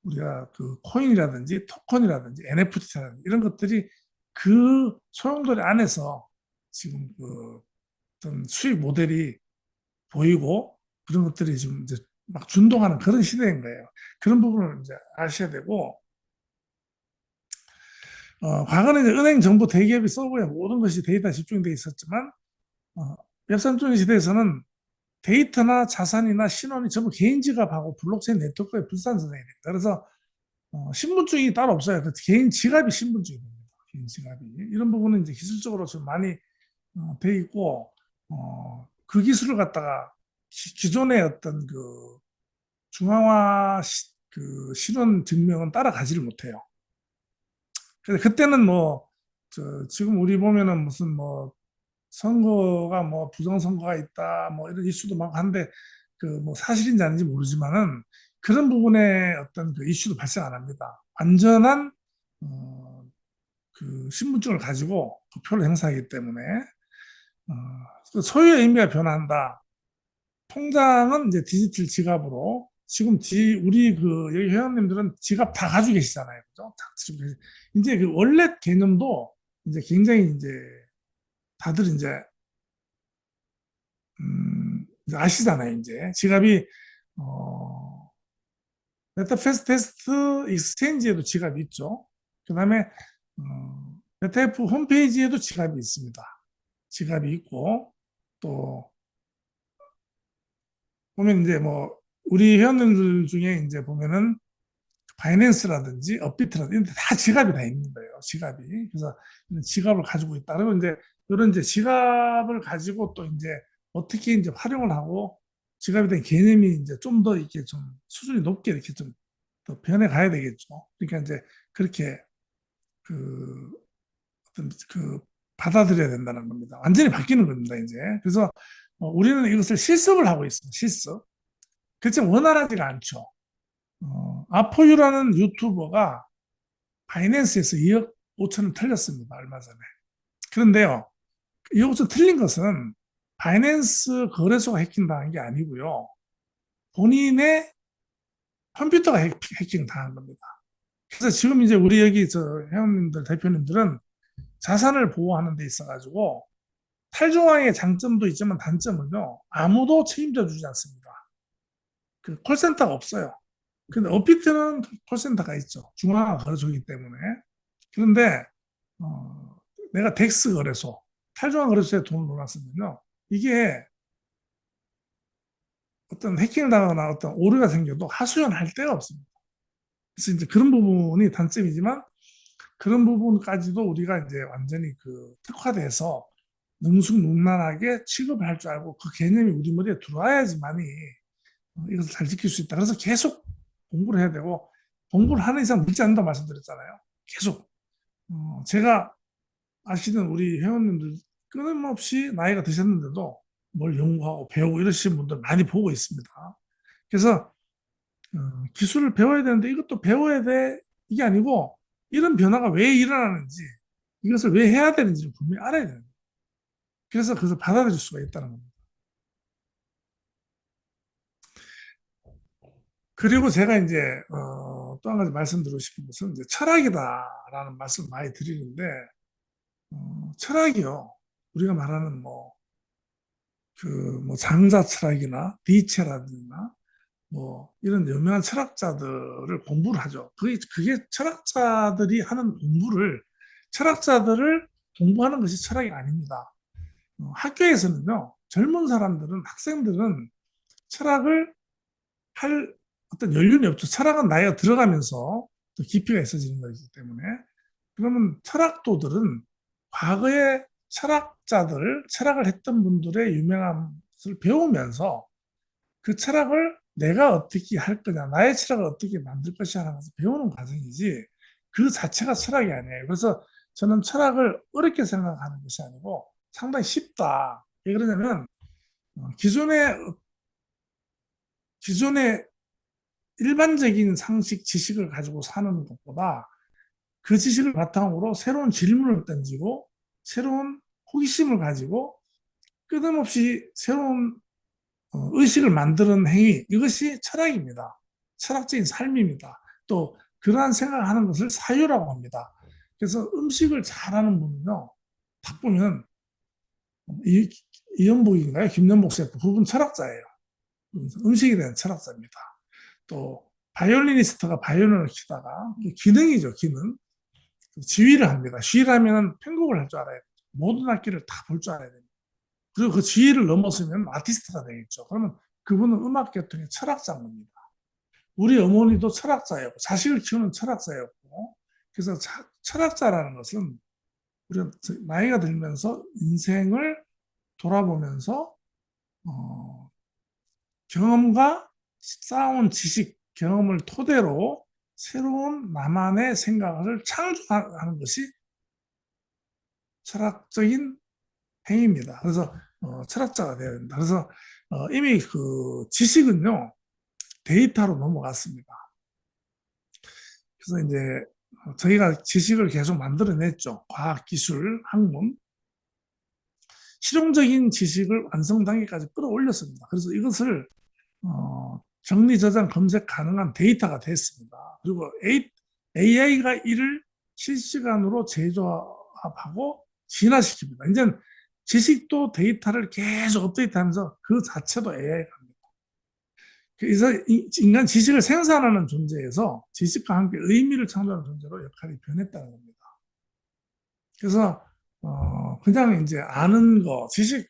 우리가 그 코인이라든지 토큰이라든지 NFT라든지 이런 것들이 그 소용돌이 안에서 지금 그 어떤 수익 모델이 보이고 그런 것들이 지금 이제 막 준동하는 그런 시대인 거예요. 그런 부분을 이제 아셔야 되고, 과거는 이제 은행, 정부, 대기업이 서버에 모든 것이 데이터 집중돼 있었지만, 웹3.0 시대에서는 데이터나 자산이나 신원이 전부 개인 지갑하고 블록체인 네트워크에 분산되어 있습니다. 그래서 신분증이 따로 없어요. 그 개인 지갑이 신분증이 됩니다. 개인 지갑이. 이런 부분은 이제 기술적으로 좀 많이 돼 있고, 그 기술을 갖다가 기존의 어떤 그 중앙화 그 신원 증명은 따라가지를 못해요. 그래서 그때는 뭐, 지금 우리 보면은 무슨 뭐, 선거가 뭐 부정선거가 있다, 뭐 이런 이슈도 막 한데, 그 뭐 사실인지 아닌지 모르지만은 그런 부분에 어떤 그 이슈도 발생 안 합니다. 완전한, 그 신분증을 가지고 투표를 행사하기 때문에, 그 소유의 의미가 변한다. 통장은 이제 디지털 지갑으로 지금 우리 그 여기 회원님들은 지갑 다 가지고 계시잖아요. 그죠? 이제 그 원래 개념도 이제 굉장히 이제 다들 이제 아시잖아요. 이제 지갑이 메타페스트 익스체인지에도 지갑이 있죠. 그다음에 메타F 홈페이지에도 지갑이 있습니다. 지갑이 있고 또 보면 이제 뭐 우리 회원님들 중에 이제 보면은 바이낸스라든지 업비트라든지 이런 데다 지갑이 다 있는 거예요. 지갑이. 그래서 지갑을 가지고 있다. 그리고 이제 이런 이제 지갑을 가지고 또 이제 어떻게 이제 활용을 하고 지갑에 대한 개념이 이제 좀 더 이렇게 좀 수준이 높게 이렇게 좀 더 변해 가야 되겠죠. 그러니까 이제 그렇게 그 어떤 그 받아들여야 된다는 겁니다. 완전히 바뀌는 겁니다, 이제. 그래서 우리는 이것을 실습을 하고 있습니다. 실습. 그렇지만 원활하지가 않죠. 아포유라는 유튜버가 바이낸스에서 2억 5천을 털렸습니다. 얼마 전에. 그런데요, 2억 5천 틀린 것은 바이낸스 거래소가 해킹당한 게 아니고요. 본인의 컴퓨터가 해킹 당한 겁니다. 그래서 지금 이제 우리 여기 저 회원님들, 대표님들은 자산을 보호하는 데 있어가지고 탈중앙의 장점도 있지만 단점은요, 아무도 책임져 주지 않습니다. 그 콜센터가 없어요. 근데 업비트는 콜센터가 있죠. 중앙화 거래소이기 때문에. 그런데 내가 덱스 거래소, 탈중앙 거래소에 돈을 넣어놨으면요. 이게 어떤 해킹을 당하거나 어떤 오류가 생겨도 하소연할 데가 없습니다. 그래서 이제 그런 부분이 단점이지만 그런 부분까지도 우리가 이제 완전히 그 특화돼서 능숙능란하게 취급을 할 줄 알고 그 개념이 우리 머리에 들어와야지만이 이것을 잘 지킬 수 있다. 그래서 계속 공부를 해야 되고 공부를 하는 이상 늦지 않는다 말씀드렸잖아요. 계속. 제가 아시는 우리 회원님들 끊임없이 나이가 드셨는데도 뭘 연구하고 배우고 이러시는 분들 많이 보고 있습니다. 그래서 기술을 배워야 되는데 이것도 배워야 돼. 이게 아니고 이런 변화가 왜 일어나는지 이것을 왜 해야 되는지를 분명히 알아야 돼요. 그래서 그것을 받아들일 수가 있다는 겁니다. 그리고 제가 이제 또 한 가지 말씀드리고 싶은 것은 이제 철학이다라는 말씀 을 많이 드리는데 철학이요. 우리가 말하는 뭐 장자 철학이나 니체라든가 뭐 이런 유명한 철학자들을 공부를 하죠. 그게 철학자들이 하는 공부를 철학자들을 공부하는 것이 철학이 아닙니다. 학교에서는요, 젊은 사람들은 학생들은 철학을 할 어떤 연륜이 없죠. 철학은 나이가 들어가면서 또 깊이가 있어지는 거기 때문에 그러면 철학도들은 과거의 철학을 했던 분들의 유명한 것을 배우면서 그 철학을 내가 어떻게 할 거냐, 나의 철학을 어떻게 만들 것이냐 하는 것을 배우는 과정이지 그 자체가 철학이 아니에요. 그래서 저는 철학을 어렵게 생각하는 것이 아니고 상당히 쉽다. 왜 그러냐면 기존의 일반적인 상식 지식을 가지고 사는 것보다 그 지식을 바탕으로 새로운 질문을 던지고 새로운 호기심을 가지고 끝없이 새로운 의식을 만드는 행위, 이것이 철학입니다. 철학적인 삶입니다. 또 그러한 생각을 하는 것을 사유라고 합니다. 그래서 음식을 잘하는 분은요, 딱 보면 이, 이연복인가요? 김연복 셰프, 그분 철학자예요. 음식에 대한 철학자입니다. 또 바이올리니스트가 바이올린을 치다가 기능이죠, 기능. 지휘를 합니다. 지휘를 하면 편곡을 할 줄 알아야 돼요. 모든 악기를 다 볼 줄 알아야 됩니다. 그리고 그 지휘를 넘어서면 아티스트가 되겠죠. 그러면 그분은 음악 계통의 철학자인 겁니다. 우리 어머니도 철학자였고 자식을 키우는 철학자였고 그래서 철학자라는 것은 우리가 나이가 들면서 인생을 돌아보면서 어, 경험과 쌓아온 지식, 경험을 토대로 새로운 나만의 생각을 창조하는 것이 철학적인 행위입니다. 그래서 철학자가 되어야 된다. 그래서 이미 그 지식은요 데이터로 넘어갔습니다. 그래서 이제 저희가 지식을 계속 만들어냈죠. 과학, 기술, 학문, 실용적인 지식을 완성 단계까지 끌어올렸습니다. 그래서 이것을 정리, 저장, 검색 가능한 데이터가 됐습니다. 그리고 AI가 이를 실시간으로 재조합하고 진화시킵니다. 이제 지식도 데이터를 계속 업데이트하면서 그 자체도 AI가 합니다. 그래서 인간 지식을 생산하는 존재에서 지식과 함께 의미를 창조하는 존재로 역할이 변했다는 겁니다. 그래서 그냥 이제 아는 거, 지식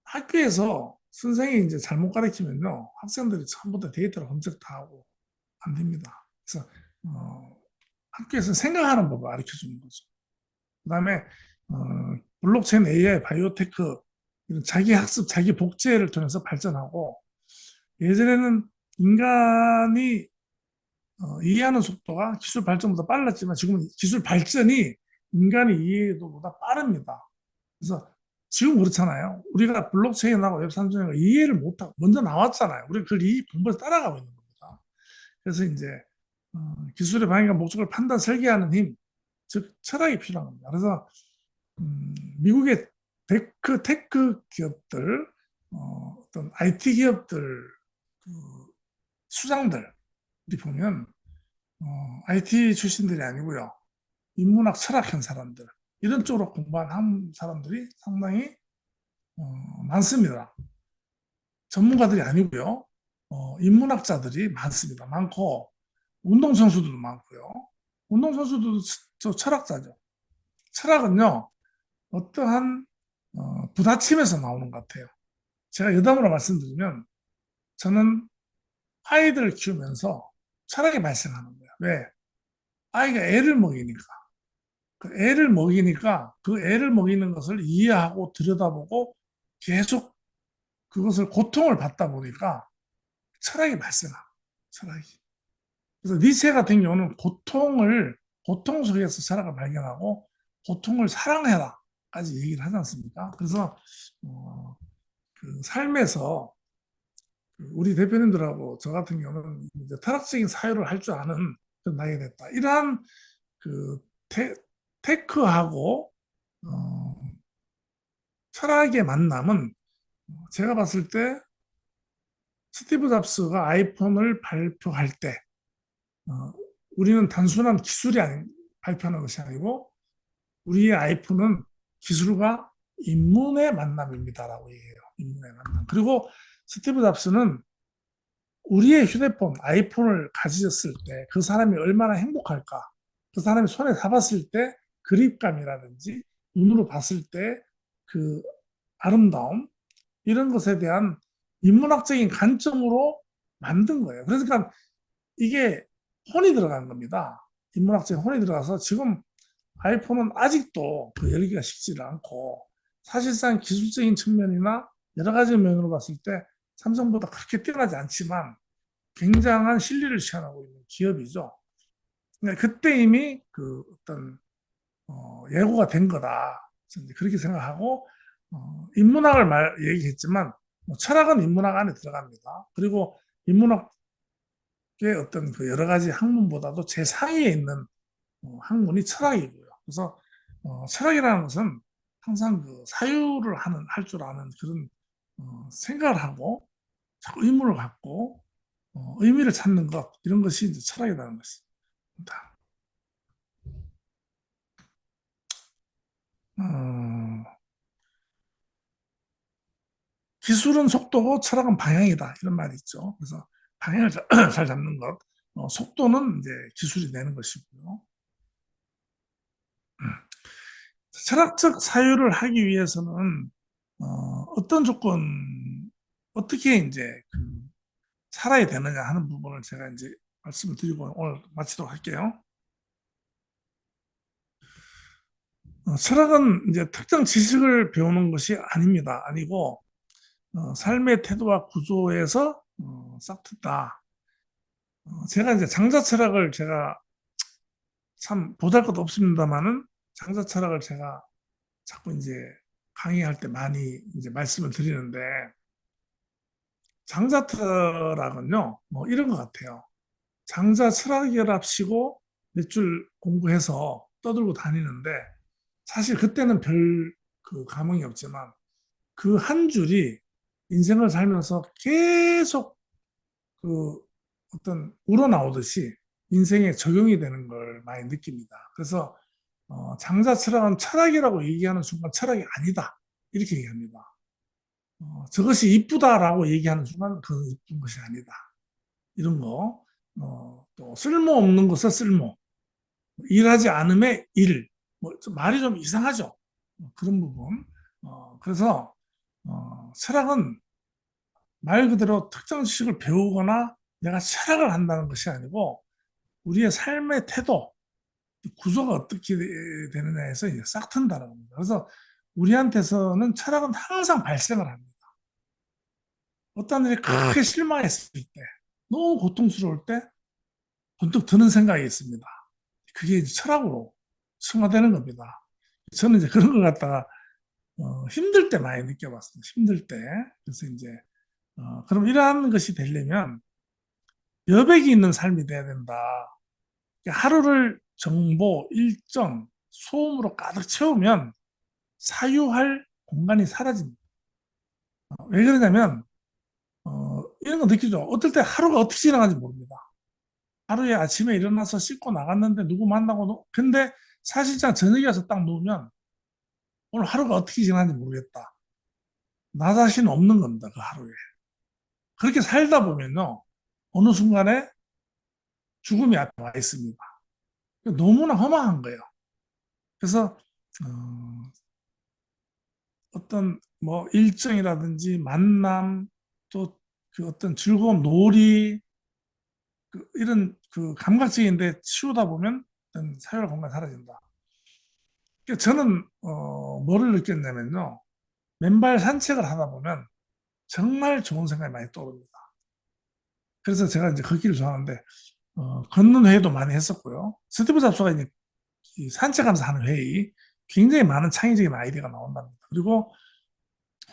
학교에서 선생이 이제 잘못 가르치면요 학생들이 처음부터 데이터를 검색 다 하고 안 됩니다. 그래서 학교에서 생각하는 법을 가르쳐 주는 거죠. 그다음에 블록체인, AI, 바이오테크 이런 자기 학습, 자기 복제를 통해서 발전하고 예전에는 인간이 이해하는 속도가 기술 발전보다 빨랐지만 지금은 기술 발전이 인간이 이해도보다 빠릅니다. 그래서 지금 그렇잖아요. 우리가 블록체인하고 웹3.0을 이해를 못하고 먼저 나왔잖아요. 우리가 그걸 공부해서 따라가고 있는 겁니다. 그래서 이제 기술의 방향과 목적을 판단, 설계하는 힘, 즉 철학이 필요한 겁니다. 그래서 미국의 테크 기업들, 어떤 IT 기업들 그 수장들이 보면 IT 출신들이 아니고요. 인문학, 철학한 사람들 이런 쪽으로 공부한 사람들이 상당히 많습니다. 전문가들이 아니고요. 인문학자들이 많습니다. 많고 운동선수들도 많고요. 운동선수도 저 철학자죠. 철학은요. 어떠한 부딪힘에서 나오는 것 같아요. 제가 여담으로 말씀드리면 저는 아이들을 키우면서 철학이 발생하는 거예요. 왜? 아이가 애를 먹이니까. 그 애를 먹이니까 그 애를 먹이는 것을 이해하고 들여다보고 계속 그것을 고통을 받다 보니까 철학이 발생합니다. 철학이. 그래서 니체 같은 경우는 고통 속에서 철학을 발견하고 고통을 사랑해라까지 얘기를 하지 않습니까? 그래서 그 삶에서 우리 대표님들하고 저 같은 경우는 이제 철학적인 사유를 할 줄 아는 그런 나이가 됐다. 이러한 그 테크하고 어, 철학의 만남은 제가 봤을 때 스티브 잡스가 아이폰을 발표할 때 어, 우리는 단순한 기술이 발표하는 것이 아니고 우리의 아이폰은 기술과 인문의 만남입니다라고 얘기해요. 인문의 만남. 그리고 스티브 잡스는 우리의 휴대폰, 아이폰을 가졌을 때 그 사람이 얼마나 행복할까? 그 사람이 손에 잡았을 때 그립감이라든지 눈으로 봤을 때 그 아름다움 이런 것에 대한 인문학적인 관점으로 만든 거예요. 그러니까 이게 혼이 들어간 겁니다. 인문학적인 혼이 들어가서 지금 아이폰은 아직도 그 열기가 식지를 않고 사실상 기술적인 측면이나 여러 가지 면으로 봤을 때 삼성보다 그렇게 뛰어나지 않지만 굉장한 실리를 시현하고 있는 기업이죠. 그러니까 그때 이미 그 어떤 예고가 된 거다. 저는 그렇게 생각하고 인문학을 얘기했지만 뭐 철학은 인문학 안에 들어갑니다. 그리고 인문학의 어떤 그 여러 가지 학문보다도 제상위에 있는 학문이 철학이고요. 그래서 철학이라는 것은 항상 그 사유를 할 줄 아는 그런 생각을 하고 자꾸 의문을 갖고 의미를 찾는 것 이런 것이 이제 철학이라는 것입니다. 어, 기술은 속도고 철학은 방향이다 이런 말이 있죠. 그래서 방향을 잘 잡는 것, 속도는 이제 기술이 되는 것이고요. 철학적 사유를 하기 위해서는 어떤 조건, 어떻게 이제 그 살아야 되느냐 하는 부분을 제가 이제 말씀을 드리고 오늘 마치도록 할게요. 철학은 이제 특정 지식을 배우는 것이 아닙니다. 아니고 삶의 태도와 구조에서 싹 튼다. 제가 이제 장자 철학을 제가 참 보잘것 없습니다만은 장자 철학을 제가 자꾸 이제 강의할 때 많이 이제 말씀을 드리는데 장자 철학은요 뭐 이런 것 같아요. 장자 철학이랍시고 몇 줄 공부해서 떠들고 다니는데 사실 그때는 별 그 감흥이 없지만 그 한 줄이 인생을 살면서 계속 그 어떤 우러나오듯이 인생에 적용이 되는 걸 많이 느낍니다. 그래서 장자 철학은 철학이라고 얘기하는 순간 철학이 아니다. 이렇게 얘기합니다. 저것이 이쁘다라고 얘기하는 순간 그건 이쁜 것이 아니다. 이런 거. 또 쓸모없는 것은 쓸모. 일하지 않음의 일. 뭐좀 말이 좀 이상하죠. 그런 부분. 그래서 철학은 말 그대로 특정 지식을 배우거나 내가 철학을 한다는 것이 아니고 우리의 삶의 태도, 구조가 어떻게 되느냐에서 이제 싹 튼다는 겁니다. 그래서 우리한테서는 철학은 항상 발생을 합니다. 어떤 일이 크게 실망했을 때, 너무 고통스러울 때 번뜩 드는 생각이 있습니다. 그게 이제 철학으로 승화되는 겁니다. 저는 이제 그런 걸 갖다가 힘들 때 많이 느껴봤습니다. 힘들 때. 그래서 이제 그럼 이러한 것이 되려면 여백이 있는 삶이 돼야 된다. 하루를 정보, 일정, 소음으로 가득 채우면 사유할 공간이 사라집니다. 왜 그러냐면 이런 거 느끼죠. 어떨 때 하루가 어떻게 지나가는지 모릅니다. 하루에 아침에 일어나서 씻고 나갔는데 누구 만나고 근데 사실상 저녁에 와서 딱 누우면 오늘 하루가 어떻게 지나는지 모르겠다. 나 자신 없는 겁니다. 그 하루에. 그렇게 살다 보면요. 어느 순간에 죽음이 앞에 와 있습니다. 너무나 허망한 거예요. 그래서 어떤 뭐 일정이라든지 만남 또 그 어떤 즐거움, 놀이 이런 그 감각적인데 치우다 보면 어떤 사회화 공간이 사라진다. 그러니까 저는 뭐를 느꼈냐면요. 맨발 산책을 하다 보면 정말 좋은 생각이 많이 떠오릅니다. 그래서 제가 이제 걷기를 좋아하는데 걷는 회의도 많이 했었고요. 스티브 잡스가 이제 산책하면서 하는 회의 굉장히 많은 창의적인 아이디어가 나온답니다. 그리고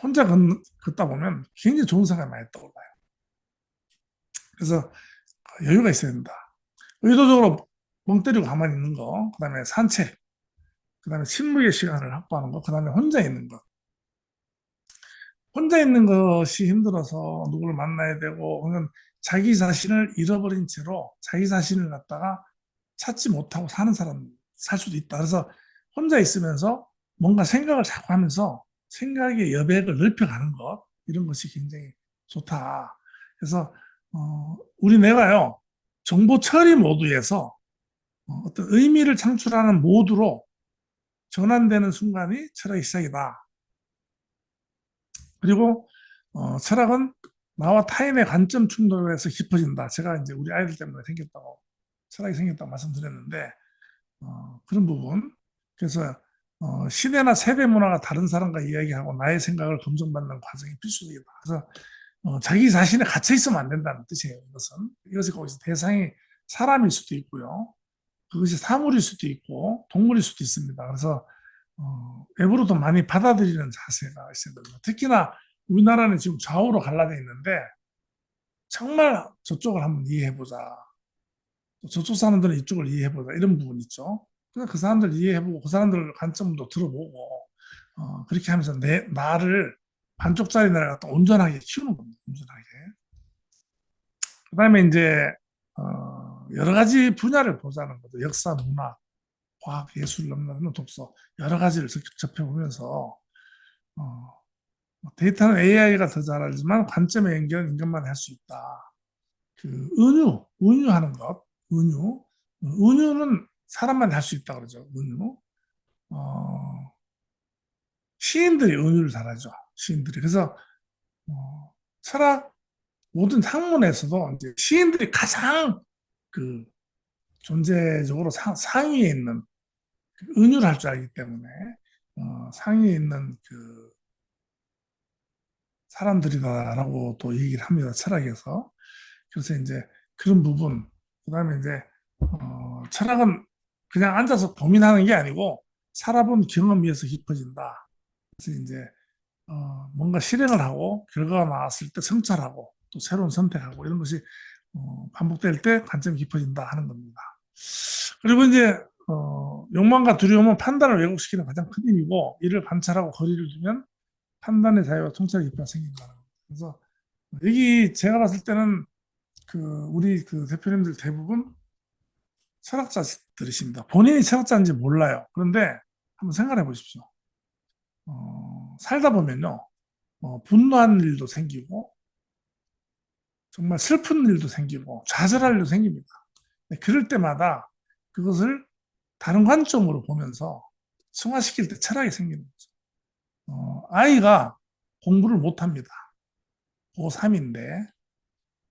혼자 걷다 보면 굉장히 좋은 생각이 많이 떠올라요. 그래서 여유가 있어야 된다. 의도적으로 멍 때리고 가만히 있는 거, 그다음에 산책, 그다음에 침묵의 시간을 확보하는 거, 그다음에 혼자 있는 거. 혼자 있는 것이 힘들어서 누구를 만나야 되고, 그러면 자기 자신을 잃어버린 채로 자기 자신을 갖다가 찾지 못하고 사는 사람 살 수도 있다. 그래서 혼자 있으면서 뭔가 생각을 자꾸 하면서 생각의 여백을 넓혀가는 것, 이런 것이 굉장히 좋다. 그래서 우리 뇌가요, 정보 처리 모드에서 어떤 의미를 창출하는 모드로 전환되는 순간이 철학의 시작이다. 그리고 철학은 나와 타인의 관점 충돌에서 깊어진다. 제가 이제 우리 아이들 때문에 생겼다고, 철학이 생겼다고 말씀드렸는데, 그런 부분. 그래서 시대나 세대 문화가 다른 사람과 이야기하고 나의 생각을 검증받는 과정이 필수적이다. 그래서 자기 자신에 갇혀 있으면 안 된다는 뜻이에요. 이것이 거기서 대상이 사람일 수도 있고요. 그것이 사물일 수도 있고 동물일 수도 있습니다. 그래서 외부로도 많이 받아들이는 자세가 있어야 됩니다. 특히나 우리나라는 지금 좌우로 갈라져 있는데 정말 저쪽을 한번 이해해보자. 저쪽 사람들은 이쪽을 이해해보자. 이런 부분 있죠. 그래서 그 사람들 이해해보고 그 사람들 관점도 들어보고 그렇게 하면서 나를 반쪽짜리 나를 갖다 온전하게 키우는 겁니다. 온전하게. 그다음에 이제 여러 가지 분야를 보자는 거죠. 역사, 문화, 과학, 예술, 넘나드는 독서 여러 가지를 접해보면서 데이터는 AI가 더 잘 알지만 관점의 연결은 인간만 할 수 있다. 그 은유하는 것, 은유는 사람만 할 수 있다 그러죠. 은유. 시인들이 은유를 잘하죠. 시인들이. 그래서 철학 모든 학문에서도 이제 시인들이 가장 그 존재적으로 상위에 있는 은유를 할 줄 알기 때문에 상위에 있는 그 사람들이다라고 또 얘기를 합니다. 철학에서. 그래서 이제 그런 부분, 그다음에 이제 철학은 그냥 앉아서 고민하는 게 아니고 살아본 경험에서 깊어진다. 그래서 이제 뭔가 실행을 하고 결과가 나왔을 때 성찰하고 또 새로운 선택하고 이런 것이 반복될 때 관점이 깊어진다 하는 겁니다. 그리고 이제 욕망과 두려움은 판단을 왜곡시키는 가장 큰 힘이고 이를 관찰하고 거리를 두면 판단의 자유와 통찰의 깊이가 생긴다는 겁니다. 그래서 여기 제가 봤을 때는 그 우리 그 대표님들 대부분 철학자들이십니다. 본인이 철학자인지 몰라요. 그런데 한번 생각해 보십시오. 살다 보면요, 분노한 일도 생기고 정말 슬픈 일도 생기고 좌절할 일도 생깁니다. 그럴 때마다 그것을 다른 관점으로 보면서 승화시킬 때 철학이 생기는 거죠. 아이가 공부를 못합니다. 고3인데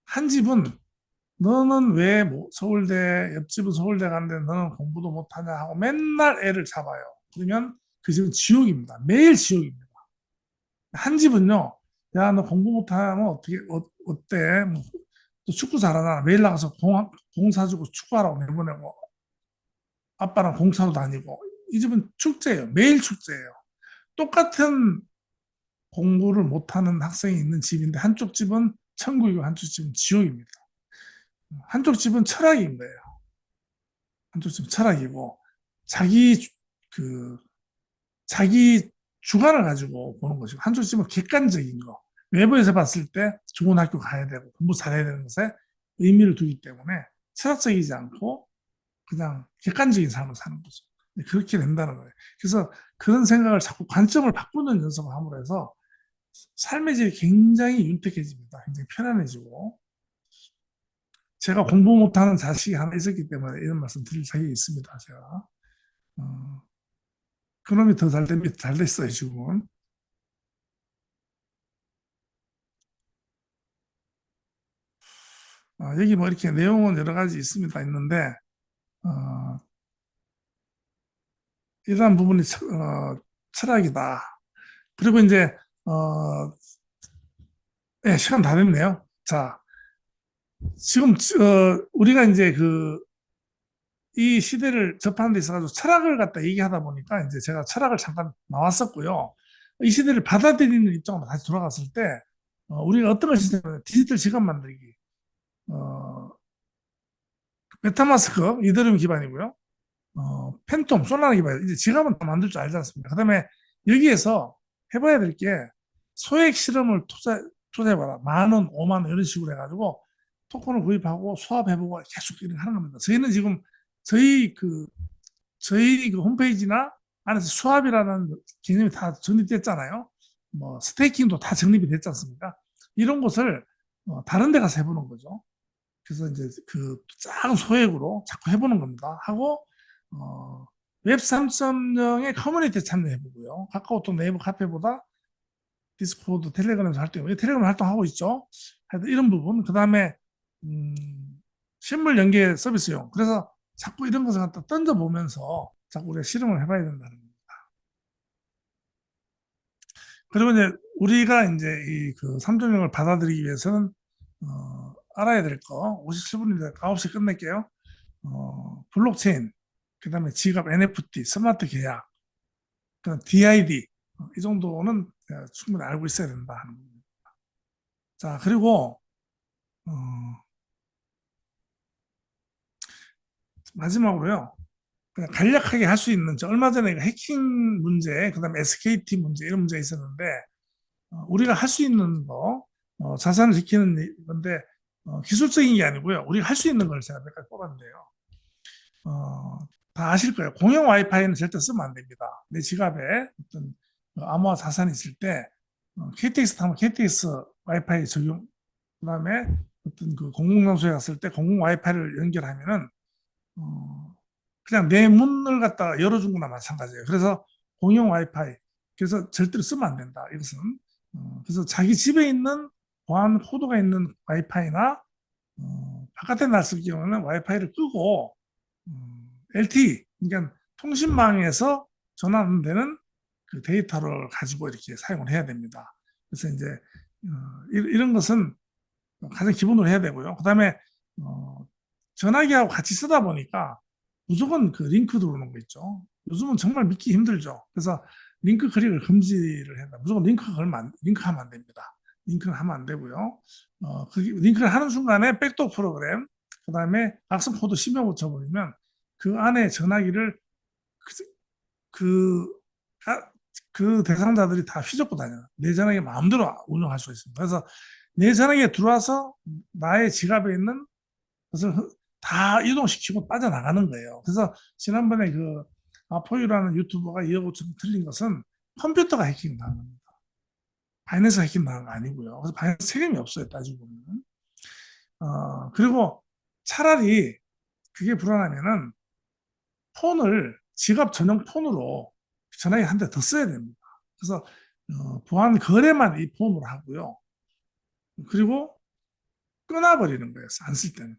한 집은 너는 왜 서울대, 옆집은 서울대 갔는데 너는 공부도 못하냐 하고 맨날 애를 잡아요. 그러면 그 집은 지옥입니다. 매일 지옥입니다. 한 집은요, 야, 너 공부 못하면 어때? 뭐, 또 축구 잘하나? 매일 나가서 공 사주고 축구하라고 내보내고, 아빠랑 공사도 다니고, 이 집은 축제예요. 매일 축제예요. 똑같은 공부를 못하는 학생이 있는 집인데, 한쪽 집은 천국이고, 한쪽 집은 지옥입니다. 한쪽 집은 철학인 거예요. 한쪽 집은 철학이고, 자기, 그, 자기 주관을 가지고 보는 것이고, 한쪽 집은 객관적인 거. 외부에서 봤을 때 좋은 학교 가야 되고, 공부 잘해야 되는 것에 의미를 두기 때문에 철학적이지 않고, 그냥 객관적인 삶을 사는 거죠. 그렇게 된다는 거예요. 그래서 그런 생각을 자꾸 관점을 바꾸는 연습을 함으로 해서 삶의 질이 굉장히 윤택해집니다. 굉장히 편안해지고. 제가 공부 못하는 자식이 하나 있었기 때문에 이런 말씀 드릴 자격이 있습니다. 제가. 그놈이 더 잘 됩니다. 잘 됐어요, 지금은. 여기 뭐 이렇게 내용은 여러 가지 있는데, 어, 이러한 부분이 철학이다. 그리고 이제, 네, 시간 다 됐네요. 자, 지금, 우리가 이제 이 시대를 접하는 데 있어가지고 철학을 갖다 얘기하다 보니까 이제 제가 철학을 잠깐 나왔었고요. 이 시대를 받아들이는 입장으로 다시 돌아갔을 때, 우리가 어떤 것이 디지털 시간 만들기. 어, 메타마스크 이더리움 기반이고요. 팬텀 솔라나 기반 이제 지갑은 다 만들 줄 알지 않습니까? 그다음에 여기에서 해봐야 될 게 소액 실험을 투자해봐라. 10,000원, 50,000원 이런 식으로 해가지고 토큰을 구입하고 수합해보고 계속 이렇게 하는 겁니다. 저희는 지금 저희 그 저희 그 홈페이지나 안에서 수합이라는 개념이 다 정립됐잖아요. 뭐 스테이킹도 다 정립이 됐지 않습니까? 이런 것을 다른 데 가서 해보는 거죠. 그래서 이제 그 작은 소액으로 자꾸 해보는 겁니다. 하고 웹 3.0의 커뮤니티에 참여해보고요. 카카오톡 네이버 카페보다 디스코드 텔레그램에서 활동해요. 텔레그램 활동하고 있죠. 하여튼 이런 부분. 그 다음에 음, 실물 연계 서비스용. 그래서 자꾸 이런 것을 갖다 던져보면서 자꾸 우리가 실험을 해봐야 된다는 거예요. 그리고 이제 우리가 이제 이 그 3.0을 받아들이기 위해서는 알아야 될 거, 57분인데 9시 끝낼게요. 블록체인, 그 다음에 지갑 NFT, 스마트 계약, 그다음 DID, 이 정도는 충분히 알고 있어야 된다 하는 겁니다. 자, 그리고 어, 마지막으로요. 그냥 간략하게 할 수 있는, 저 얼마 전에 해킹 문제, 그다음에 SKT 문제 이런 문제가 있었는데 우리가 할 수 있는 거, 자산을 지키는 건데 기술적인 게 아니고요. 우리가 할 수 있는 걸 제가 몇 가지 뽑았는데요. 어, 다 아실 거예요. 공용 와이파이는 절대 쓰면 안 됩니다. 내 지갑에 어떤 암호화 자산이 있을 때 KTX 타면 KTX 와이파이 적용, 그다음에 어떤 그 공공장소에 갔을 때 공공 와이파이를 연결하면은 그냥 내 문을 갖다가 열어준 거나 마찬가지예요. 그래서 공용 와이파이, 그래서 절대로 쓰면 안 된다. 이것은 그래서 자기 집에 있는 보안 코드가 있는 와이파이나 바깥에 놨을 경우는 와이파이를 끄고 LTE, 그러니까 통신망에서 전환 되는 그 데이터를 가지고 이렇게 사용을 해야 됩니다. 그래서 이제 이런 것은 가장 기본으로 해야 되고요. 그다음에 어, 전화기하고 같이 쓰다 보니까 무조건 그 링크 들어오는 거 있죠. 요즘은 정말 믿기 힘들죠. 그래서 링크 클릭을 금지를 해야 돼. 무조건 링크하면 안 됩니다. 링크는 하면 안 되고요. 링크를 하는 순간에 백도 프로그램, 그다음에 악성 코드 심해 붙여버리면 그 안에 전화기를 그, 그, 아, 그 대상자들이 다 휘젓고 다녀요. 내 전화기 마음대로 운영할 수 있습니다. 그래서 내 전화기에 들어와서 나의 지갑에 있는 것을 다 이동시키고 빠져나가는 거예요. 그래서 지난번에 그 아포유라는 유튜버가 이어고 좀 틀린 것은 컴퓨터가 해킹 당한 겁니다. 바이낸스 해킹 당한 거 아니고요. 그래서 바이낸스 책임이 없어요, 따지고 보면. 그리고 차라리 그게 불안하면은 폰을 지갑 전용 폰으로 전화기 한 대 더 써야 됩니다. 그래서 보안 거래만 이 폰으로 하고요. 그리고 끊어버리는 거예요. 안 쓸 때는.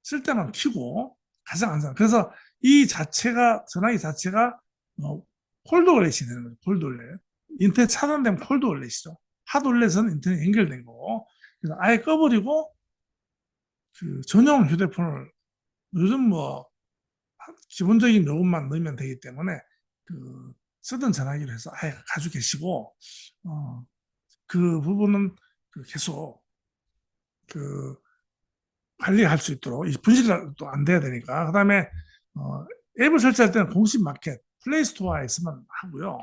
쓸 때만 켜고 가장 안전. 그래서 이 자체가 전화기 자체가 어, 콜드 월렛이 되는 거죠. 콜드 월렛. 인터넷 차단되면 콜드 월렛이죠. 핫 월렛은 인터넷 연결된 거고. 그래서 아예 꺼버리고 그 전용 휴대폰을 요즘 뭐 기본적인 요금만 넣으면 되기 때문에 그 쓰던 전화기로 해서 아예 가지고 계시고 그 부분은 그 계속 그 관리할 수 있도록 분실도 안 돼야 되니까. 그다음에 어, 앱을 설치할 때는 공식 마켓 플레이스토어에서만 하고요.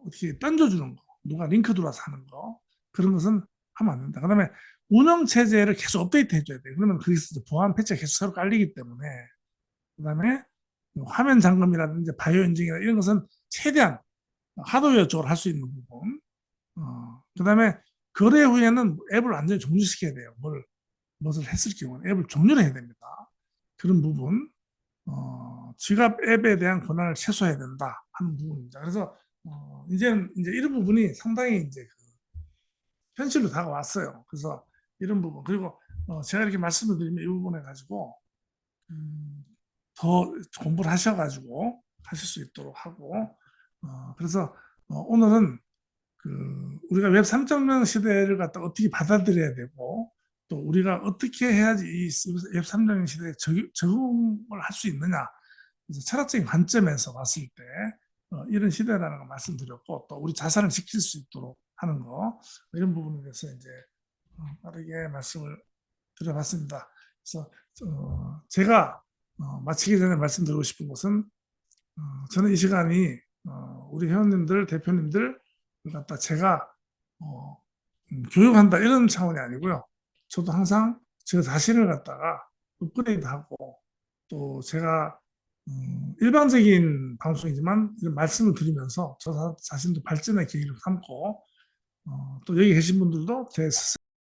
어떻게 던져주는 거, 누가 링크 들어와서 하는 거 그런 것은 하면 안 된다. 그다음에 운영 체제를 계속 업데이트 해줘야 돼. 그러면 거기서 보안 패치가 계속 새로 깔리기 때문에. 그다음에 화면 잠금이라든지 바이오 인증이나 이런 것은 최대한 하드웨어 쪽으로 할 수 있는 부분. 그다음에 거래 후에는 앱을 완전히 종료시켜야 돼요. 무엇을 했을 경우는 앱을 종료를 해야 됩니다. 그런 부분, 지갑 앱에 대한 권한을 최소화해야 된다 하는 부분입니다. 그래서 이제 이런 부분이 상당히 이제 그 현실로 다가왔어요. 그래서 이런 부분 그리고 제가 이렇게 말씀을 드리면 이 부분에 가지고 음, 더 공부를 하셔가지고 하실 수 있도록 하고 그래서 오늘은 그 우리가 웹 3.0 시대를 갖다 어떻게 받아들여야 되고 또 우리가 어떻게 해야지 이웹 3.0 시대에 적응을 할 수 있느냐. 그래서 철학적인 관점에서 봤을 때 이런 시대라는 걸 말씀드렸고 또 우리 자산을 지킬 수 있도록 하는 거 이런 부분에 대해서 이제 빠르게 말씀을 드려봤습니다. 그래서 제가 마치기 전에 말씀드리고 싶은 것은 저는 이 시간이 우리 회원님들, 대표님들 갖다 제가 교육한다 이런 차원이 아니고요. 저도 항상 저 자신을 갖다가 업그레이드하고 또 제가 일반적인 방송이지만 이런 말씀을 드리면서 저 자신도 발전의 계기를 삼고 또 여기 계신 분들도 제 스스로